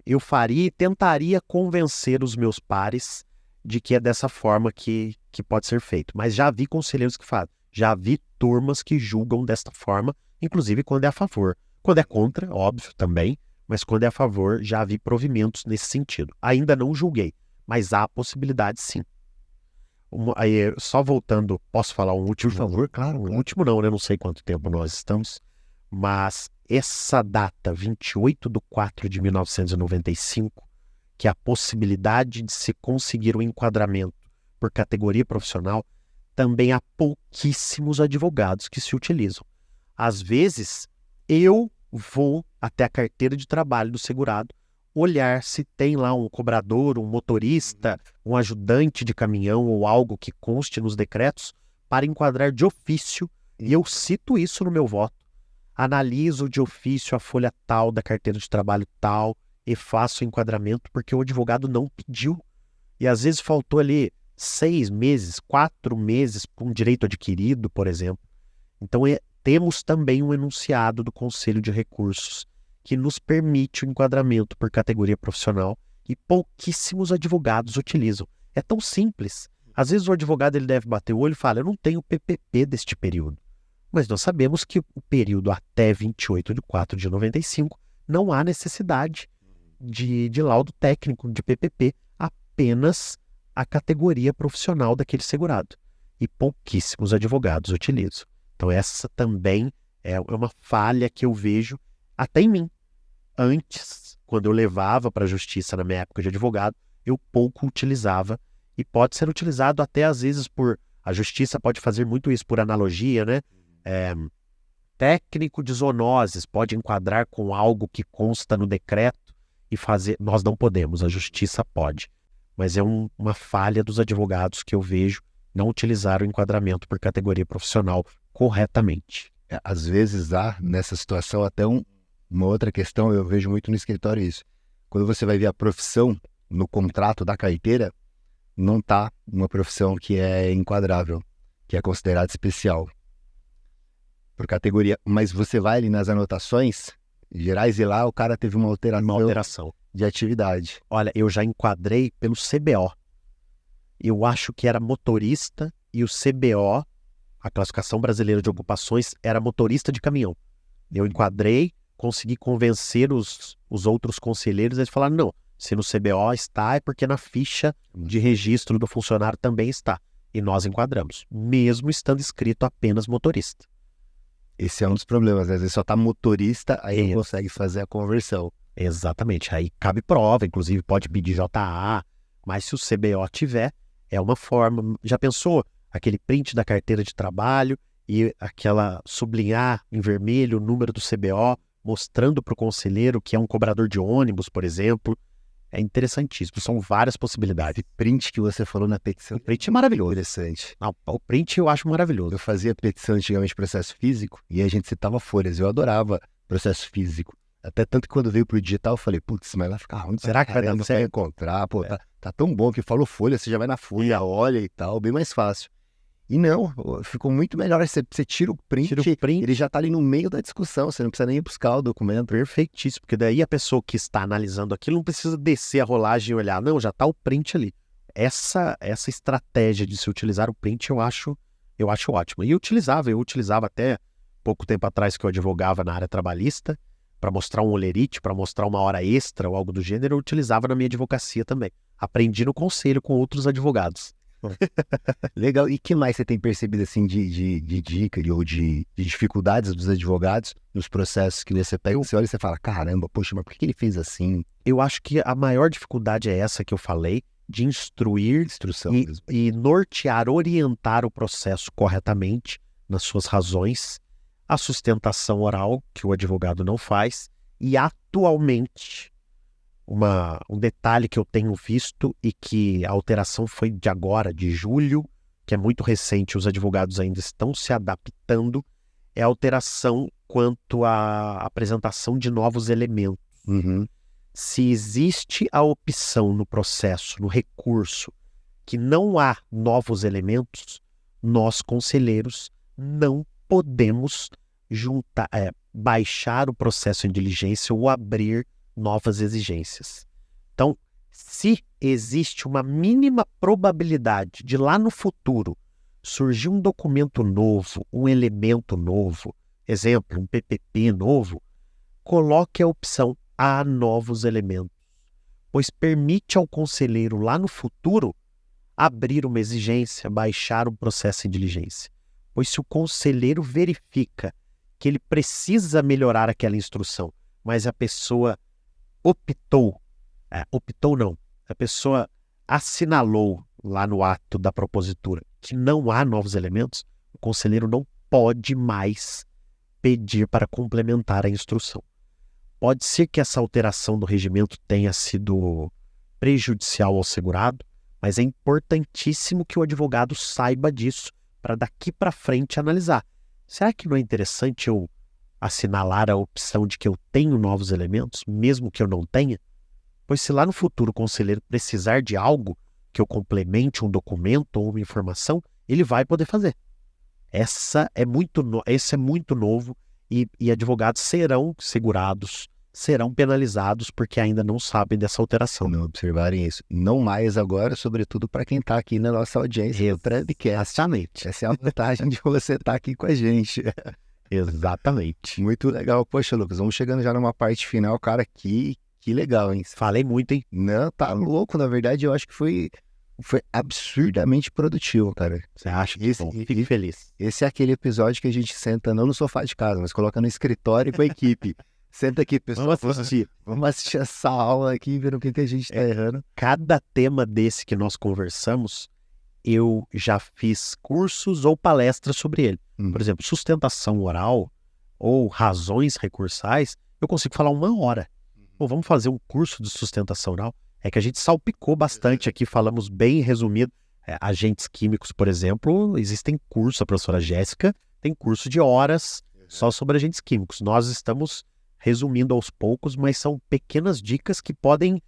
S2: Eu faria e tentaria convencer os meus pares de que é dessa forma que pode ser feito. Mas já vi conselheiros que fazem, já vi turmas que julgam desta forma, inclusive quando é a favor. Quando é contra, óbvio, também, mas quando é a favor, já vi provimentos nesse sentido. Ainda não julguei, mas há possibilidade sim. Aí, só voltando, posso falar um último?
S1: Por favor, claro.
S2: Um último não, né? Não sei quanto tempo nós estamos, mas essa data, 28/4/1995, que é a possibilidade de se conseguir o enquadramento por categoria profissional, também há pouquíssimos advogados que se utilizam. Às vezes, eu vou até a carteira de trabalho do segurado, olhar se tem lá um cobrador, um motorista, um ajudante de caminhão ou algo que conste nos decretos para enquadrar de ofício, e eu cito isso no meu voto. Analiso de ofício a folha tal da carteira de trabalho tal e faço o enquadramento porque o advogado não pediu. E às vezes faltou ali 6 meses, 4 meses para um direito adquirido, por exemplo. Então temos também um enunciado do Conselho de Recursos que nos permite o enquadramento por categoria profissional e pouquíssimos advogados utilizam. É tão simples. Às vezes o advogado ele deve bater o olho e fala, eu não tenho PPP deste período. Mas nós sabemos que o período até 28/4/95 não há necessidade de laudo técnico de PPP, apenas a categoria profissional daquele segurado. E pouquíssimos advogados utilizam. Então essa também é uma falha que eu vejo até em mim. Antes, quando eu levava para a justiça na minha época de advogado, eu pouco utilizava e pode ser utilizado até às vezes por... A justiça pode fazer muito isso por analogia, né? Técnico de zoonoses pode enquadrar com algo que consta no decreto e fazer... Nós não podemos, a justiça pode. Mas é uma falha dos advogados que eu vejo não utilizar o enquadramento por categoria profissional corretamente.
S1: Às vezes há, nessa situação, até uma outra questão, eu vejo muito no escritório isso. Quando você vai ver a profissão no contrato da carteira, não está uma profissão que é enquadrável, que é considerada especial por categoria. Mas você vai ali nas anotações gerais e lá o cara teve uma alteração de atividade.
S2: Olha, eu já enquadrei pelo CBO. Eu acho que era motorista e o CBO, a Classificação Brasileira de Ocupações, era motorista de caminhão. Eu enquadrei, consegui convencer os outros conselheiros, eles falaram, não, se no CBO está, é porque na ficha de registro do funcionário também está. E nós enquadramos, mesmo estando escrito apenas motorista.
S1: Esse é um dos problemas, né? Às vezes só está motorista, aí não consegue fazer a conversão.
S2: Exatamente, aí cabe prova, inclusive pode pedir JA, mas se o CBO tiver, é uma forma. Já pensou aquele print da carteira de trabalho e aquela sublinhar em vermelho o número do CBO, mostrando para o conselheiro que é um cobrador de ônibus, por exemplo? É interessantíssimo, são várias possibilidades.
S1: Esse print que você falou na petição.
S2: O print é maravilhoso.
S1: Interessante.
S2: Não, o print eu acho maravilhoso.
S1: Eu fazia petição antigamente processo físico e a gente citava folhas. Eu adorava processo físico. Até tanto que quando veio pro digital eu falei, putz, mas vai ficar ruim.
S2: Será que vai dar certo?
S1: Encontrar, pô, tá tão bom que falou folha, você já vai na folha, olha e tal, bem mais fácil. E não, ficou muito melhor. Você tira o print, ele já tá ali no meio da discussão, você não precisa nem buscar o documento.
S2: Perfeitíssimo, porque daí a pessoa que está analisando aquilo não precisa descer a rolagem e olhar, não, já tá o print ali. Essa estratégia de se utilizar o print eu acho ótima. E eu utilizava até pouco tempo atrás que eu advogava na área trabalhista, para mostrar um olerite, para mostrar uma hora extra ou algo do gênero, eu utilizava na minha advocacia também. Aprendi no conselho com outros advogados.
S1: Legal. E que mais você tem percebido assim de dica ou de dificuldades dos advogados nos processos que você pega? Você olha e você fala, caramba, poxa, mas por que ele fez assim?
S2: Eu acho que a maior dificuldade é essa que eu falei, de instrução e nortear, orientar o processo corretamente, nas suas razões, a sustentação oral, que o advogado não faz, e atualmente, um detalhe que eu tenho visto e que a alteração foi de agora, de julho, que é muito recente, os advogados ainda estão se adaptando, é a alteração quanto à apresentação de novos elementos.
S1: Uhum.
S2: Se existe a opção no processo, no recurso, que não há novos elementos, nós, conselheiros, não podemos baixar o processo em diligência ou abrir novas exigências. Então, se existe uma mínima probabilidade de lá no futuro surgir um documento novo, um elemento novo, exemplo, um PPP novo, coloque a opção há novos elementos, pois permite ao conselheiro lá no futuro abrir uma exigência, baixar um processo em diligência. Pois se o conselheiro verifica que ele precisa melhorar aquela instrução, mas a pessoa a pessoa assinalou lá no ato da propositura que não há novos elementos, o conselheiro não pode mais pedir para complementar a instrução. Pode ser que essa alteração do regimento tenha sido prejudicial ao segurado, mas é importantíssimo que o advogado saiba disso para daqui para frente analisar. Será que não é interessante eu assinalar a opção de que eu tenho novos elementos, mesmo que eu não tenha? Pois se lá no futuro o conselheiro precisar de algo que eu complemente um documento ou uma informação, ele vai poder fazer. Esse é muito novo e advogados serão segurados, serão penalizados porque ainda não sabem dessa alteração.
S1: Não observarem isso. Não mais agora, sobretudo para quem está aqui na nossa audiência do Prevcast.
S2: Exatamente.
S1: Essa é a vantagem de você estar aqui com a gente.
S2: Exatamente.
S1: Muito legal. Poxa, Lucas, vamos chegando já numa parte final, cara, que legal, hein?
S2: Falei muito, hein?
S1: Não, tá louco. Na verdade, eu acho que foi absurdamente produtivo, cara.
S2: Você acha? Bom, fico feliz.
S1: Esse é aquele episódio que a gente senta não no sofá de casa, mas coloca no escritório com a equipe. Senta aqui, pessoal. Vamos assistir essa aula aqui e ver o que a gente tá errando.
S2: Cada tema desse que nós conversamos, eu já fiz cursos ou palestras sobre ele. Por exemplo, sustentação oral ou razões recursais, eu consigo falar 1 hora. Pô, vamos fazer um curso de sustentação oral? É que a gente salpicou bastante aqui, falamos bem resumido. Agentes químicos, por exemplo, existem cursos, a professora Jéssica tem curso de horas só sobre agentes químicos. Nós estamos resumindo aos poucos, mas são pequenas dicas que podem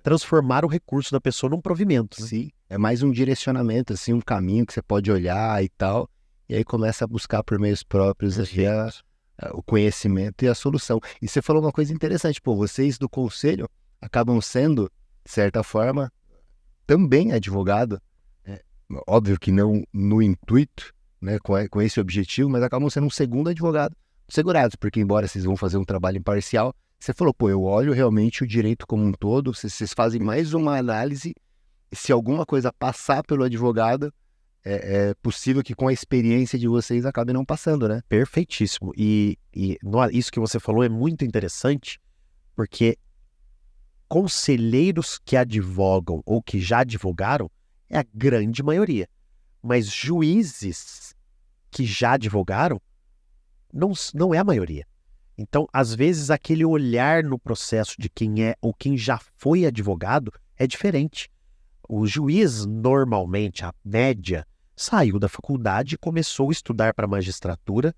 S2: transformar o recurso da pessoa num provimento. Né?
S1: Sim, é mais um direcionamento, assim, um caminho que você pode olhar e tal, e aí começa a buscar por meios próprios o conhecimento e a solução. E você falou uma coisa interessante, pô, vocês do conselho acabam sendo, de certa forma, também advogado, óbvio que não no intuito, né, com esse objetivo, mas acabam sendo um segundo advogado dos segurados, porque embora vocês vão fazer um trabalho imparcial, você falou, pô, eu olho realmente o direito como um todo, vocês fazem mais uma análise, se alguma coisa passar pelo advogado, é possível que com a experiência de vocês acabe não passando, né?
S2: Perfeitíssimo. E isso que você falou é muito interessante, porque conselheiros que advogam ou que já advogaram é a grande maioria. Mas juízes que já advogaram não é a maioria. Então, às vezes, aquele olhar no processo de quem é ou quem já foi advogado é diferente. O juiz, normalmente, a média, saiu da faculdade e começou a estudar para a magistratura,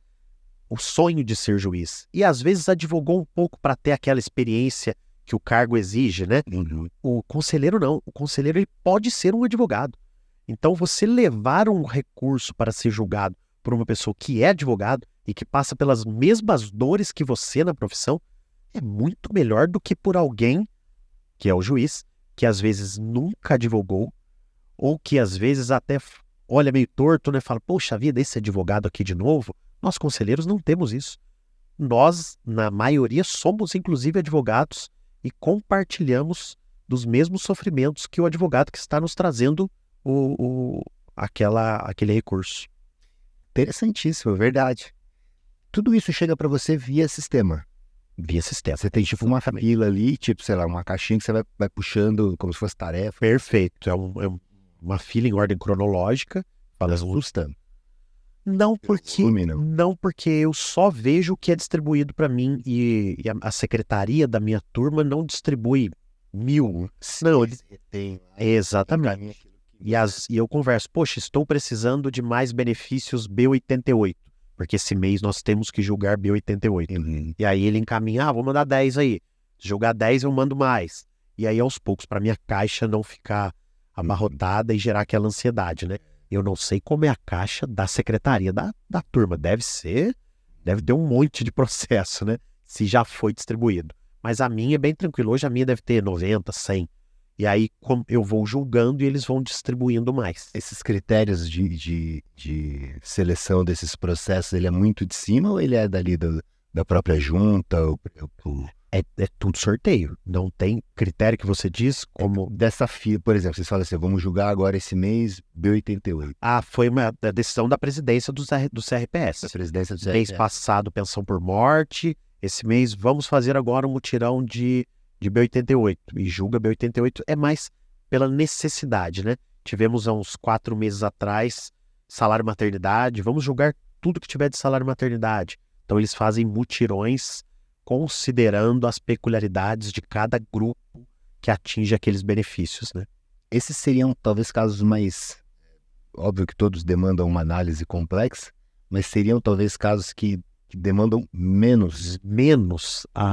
S2: o sonho de ser juiz. E, às vezes, advogou um pouco para ter aquela experiência que o cargo exige, né?
S1: Uhum.
S2: O conselheiro não. O conselheiro ele pode ser um advogado. Então, você levar um recurso para ser julgado por uma pessoa que é advogado e que passa pelas mesmas dores que você na profissão, é muito melhor do que por alguém, que é o juiz, que às vezes nunca advogou, ou que às vezes até olha meio torto, né? Fala, poxa vida, esse advogado aqui de novo. Nós, conselheiros, não temos isso. Nós, na maioria, somos inclusive advogados e compartilhamos dos mesmos sofrimentos que o advogado que está nos trazendo aquele recurso.
S1: Interessantíssimo, verdade. Tudo isso chega para você via sistema.
S2: Via sistema.
S1: Você tem tipo uma fila ali, tipo, sei lá, uma caixinha que você vai puxando como se fosse tarefa.
S2: Perfeito. É uma fila em ordem cronológica.
S1: Assustando.
S2: Não porque,
S1: volume, não.
S2: não porque eu só vejo o que é distribuído para mim e a secretaria da minha turma não distribui 1.000. Não,
S1: Tem.
S2: exatamente. E eu converso, poxa, estou precisando de mais benefícios B88, porque esse mês nós temos que julgar B88.
S1: Uhum.
S2: E aí ele encaminha, vou mandar 10 aí. Se julgar 10 eu mando mais. E aí aos poucos, para minha caixa não ficar abarrotada e gerar aquela ansiedade, né? Eu não sei como é a caixa da secretaria da turma. Deve ter um monte de processo, né? Se já foi distribuído. Mas a minha é bem tranquilo. Hoje a minha deve ter 90, 100. E aí eu vou julgando e eles vão distribuindo mais.
S1: Esses critérios de seleção desses processos, ele é muito de cima ou ele é dali da própria junta?
S2: É tudo sorteio. Não tem critério que você diz como...
S1: Dessa fila, por exemplo, vocês falam assim, vamos julgar agora esse mês B88.
S2: foi uma decisão da presidência do CRPS.
S1: Da presidência do CRPS.
S2: Mês passado, pensão por morte. Esse mês, vamos fazer agora um mutirão de B88. E julga B88 é mais pela necessidade, né? Tivemos há uns 4 meses atrás salário maternidade. Vamos julgar tudo que tiver de salário maternidade. Então, eles fazem mutirões considerando as peculiaridades de cada grupo que atinge aqueles benefícios, né?
S1: Esses seriam talvez casos mais... Óbvio que todos demandam uma análise complexa, mas seriam talvez casos que demandam menos.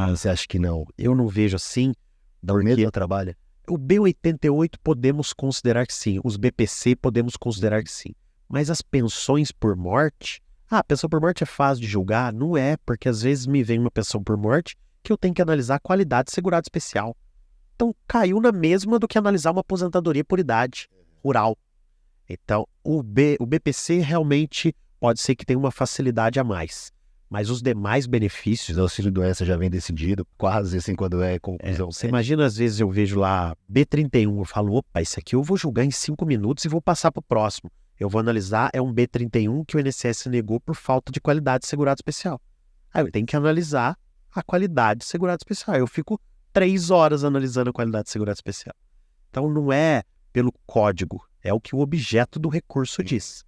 S2: Você acha que não? Eu não vejo assim.
S1: Dá um medo ao trabalho?
S2: O B88 podemos considerar que sim. Os BPC podemos considerar que sim. Mas as pensões por morte... a pensão por morte é fácil de julgar? Não é, porque às vezes me vem uma pensão por morte que eu tenho que analisar a qualidade de segurado especial. Então, caiu na mesma do que analisar uma aposentadoria por idade rural. Então, o BPC realmente pode ser que tenha uma facilidade a mais. Mas os demais benefícios...
S1: O auxílio-doença já vem decidido, quase assim, quando é conclusão.
S2: Você imagina, às vezes eu vejo lá B31, eu falo, opa, esse aqui eu vou julgar em 5 minutos e vou passar para o próximo. Eu vou analisar, é um B31 que o INSS negou por falta de qualidade de segurado especial. Aí eu tenho que analisar a qualidade de segurado especial. Eu fico 3 horas analisando a qualidade de segurado especial. Então não é pelo código, é o que o objeto do recurso diz.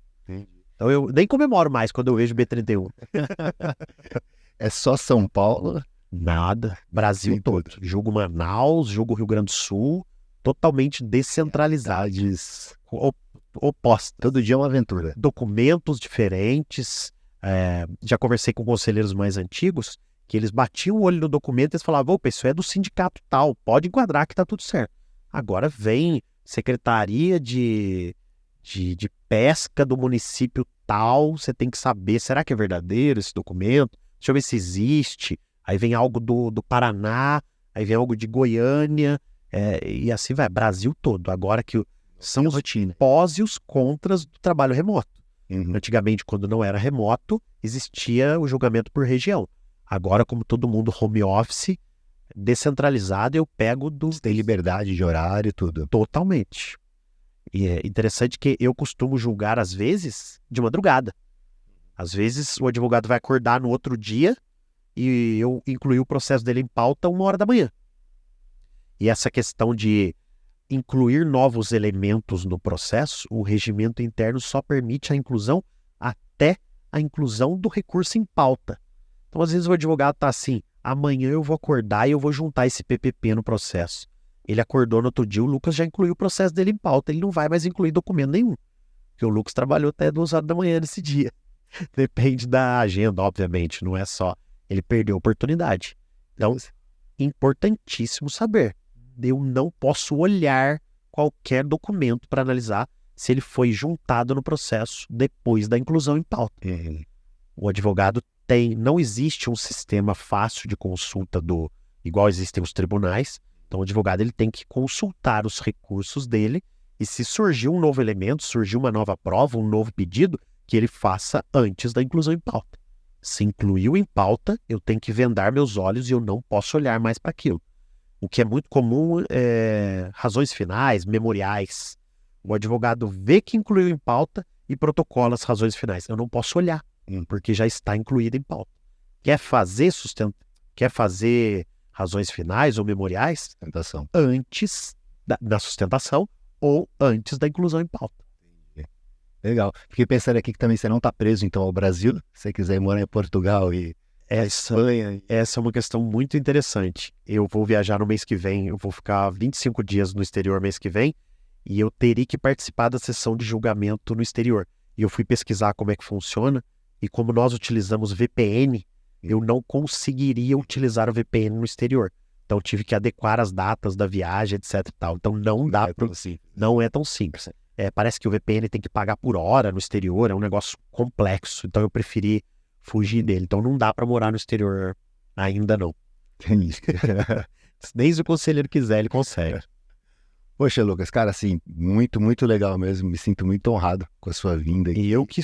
S2: Então eu nem comemoro mais quando eu vejo B31.
S1: É só São Paulo?
S2: Nada. Brasil
S1: Tem
S2: todo.
S1: tudo.
S2: Julgo Manaus, julgo Rio Grande do Sul, totalmente descentralizado. Oposta.
S1: Todo dia é uma aventura.
S2: Documentos diferentes. Já conversei com conselheiros mais antigos que eles batiam o olho no documento e eles falavam, opa, isso é do sindicato tal, pode enquadrar que tá tudo certo. Agora vem Secretaria de Pesca do município tal, você tem que saber, será que é verdadeiro esse documento? Deixa eu ver se existe. Aí vem algo do Paraná, aí vem algo de Goiânia, e assim vai, Brasil todo. Agora que são os pós e os contras do trabalho remoto.
S1: Uhum.
S2: Antigamente, quando não era remoto, existia o julgamento por região. Agora, como todo mundo home office, descentralizado, eu pego
S1: Tem liberdade de horário e tudo.
S2: Totalmente. E é interessante que eu costumo julgar, às vezes, de madrugada. Às vezes, o advogado vai acordar no outro dia e eu incluí o processo dele em pauta 1h da manhã. E essa questão de incluir novos elementos no processo, o regimento interno só permite a inclusão até a inclusão do recurso em pauta. Então, às vezes, o advogado está assim, amanhã eu vou acordar e eu vou juntar esse PPP no processo. Ele acordou no outro dia, o Lucas já incluiu o processo dele em pauta, ele não vai mais incluir documento nenhum, porque o Lucas trabalhou até 2h da manhã nesse dia. Depende da agenda, obviamente, não é só. Ele perdeu a oportunidade. Então, importantíssimo saber. Eu não posso olhar qualquer documento para analisar se ele foi juntado no processo depois da inclusão em pauta.
S1: Uhum.
S2: O advogado não existe um sistema fácil de consulta igual existem os tribunais. Então, o advogado ele tem que consultar os recursos dele e se surgir um novo elemento, surgir uma nova prova, um novo pedido, que ele faça antes da inclusão em pauta. Se incluiu em pauta, eu tenho que vendar meus olhos e eu não posso olhar mais para aquilo. O que é muito comum é razões finais, memoriais. O advogado vê que incluiu em pauta e protocola as razões finais. Eu não posso olhar, porque já está incluído em pauta. Quer fazer razões finais ou memoriais?
S1: Sustentação.
S2: Antes da sustentação ou antes da inclusão em pauta.
S1: Legal. Fiquei pensando aqui que também você não está preso, então, ao Brasil. Se você quiser ir morar em Portugal e Espanha.
S2: Essa é uma questão muito interessante. Eu vou viajar no mês que vem, eu vou ficar 25 dias no exterior mês que vem, e eu teria que participar da sessão de julgamento no exterior. E eu fui pesquisar como é que funciona, e como nós utilizamos VPN, eu não conseguiria utilizar o VPN no exterior. Então tive que adequar as datas da viagem, etc e tal. Então não é tão simples. Parece que o VPN tem que pagar por hora no exterior, é um negócio complexo. Então eu preferi fugir dele. Então não dá para morar no exterior ainda não. Nem se o conselheiro quiser, ele consegue.
S1: Poxa, Lucas, cara, assim, muito, muito legal mesmo. Me sinto muito honrado com a sua vinda.
S2: E eu que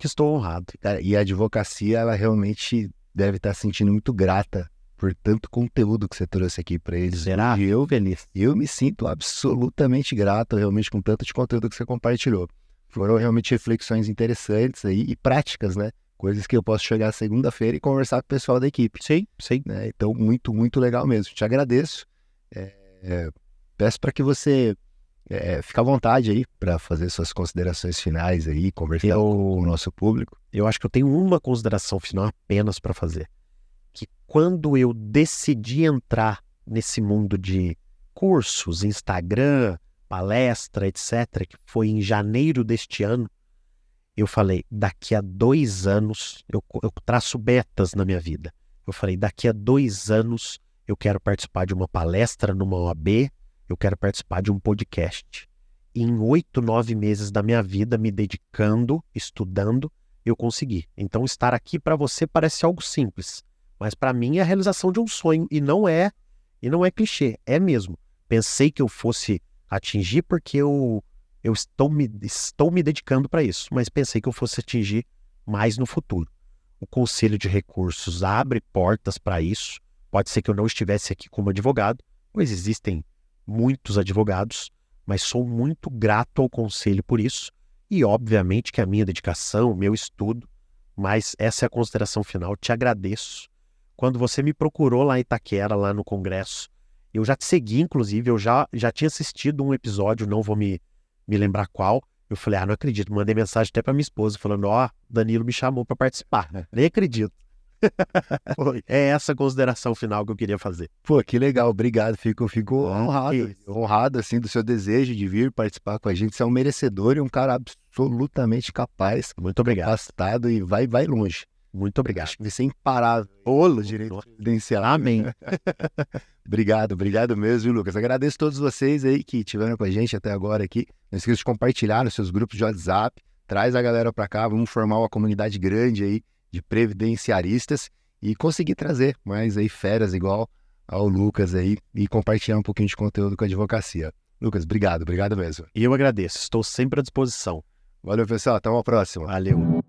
S2: estou honrado.
S1: Cara, e a advocacia, ela realmente deve estar se sentindo muito grata por tanto conteúdo que você trouxe aqui para eles.
S2: Será?
S1: E eu me sinto absolutamente grato, realmente, com tanto de conteúdo que você compartilhou. Foram realmente reflexões interessantes aí e práticas, né? Coisas que eu posso chegar segunda-feira e conversar com o pessoal da equipe.
S2: Sim.
S1: Né? Então, muito, muito legal mesmo. Te agradeço. Peço para que você fique à vontade aí para fazer suas considerações finais aí, conversar com o nosso público.
S2: Eu acho que eu tenho uma consideração final apenas para fazer. Que quando eu decidi entrar nesse mundo de cursos, Instagram, palestra, etc., que foi em janeiro deste ano, eu falei, daqui a 2 anos, eu traço metas na minha vida. Eu falei, daqui a 2 anos eu quero participar de uma palestra numa OAB, eu quero participar de um podcast. E em 8, 9 meses da minha vida, me dedicando, estudando, eu consegui. Então estar aqui para você parece algo simples, mas para mim é a realização de um sonho, e não é clichê, é mesmo. Pensei que eu fosse atingir porque eu estou me dedicando para isso, mas pensei que eu fosse atingir mais no futuro. O Conselho de Recursos abre portas para isso. Pode ser que eu não estivesse aqui como advogado, pois existem muitos advogados, mas sou muito grato ao Conselho por isso, e obviamente que a minha dedicação, o meu estudo, mas essa é a consideração final. Te agradeço. Quando você me procurou lá em Itaquera, lá no congresso, eu já te segui, inclusive, eu já tinha assistido um episódio, não vou me lembrar qual. Eu falei, não acredito, mandei mensagem até para minha esposa, falando, Danilo me chamou para participar. Nem acredito. É essa consideração final que eu queria fazer.
S1: Pô, que legal, obrigado, fico honrado assim do seu desejo de vir participar com a gente. Você é um merecedor e um cara absolutamente capaz.
S2: Muito obrigado.
S1: Capacitado e vai longe.
S2: Muito obrigado.
S1: Acho que você é imparável. Bolo direito previdenciário.
S2: Amém.
S1: Obrigado mesmo, viu, Lucas? Agradeço a todos vocês aí que estiveram com a gente até agora aqui. Não esqueça de compartilhar nos seus grupos de WhatsApp. Traz a galera para cá, vamos formar uma comunidade grande aí de previdenciaristas e conseguir trazer mais aí feras igual ao Lucas aí e compartilhar um pouquinho de conteúdo com a advocacia. Lucas, obrigado mesmo.
S2: E eu agradeço, estou sempre à disposição.
S1: Valeu, pessoal, até uma próxima.
S2: Valeu.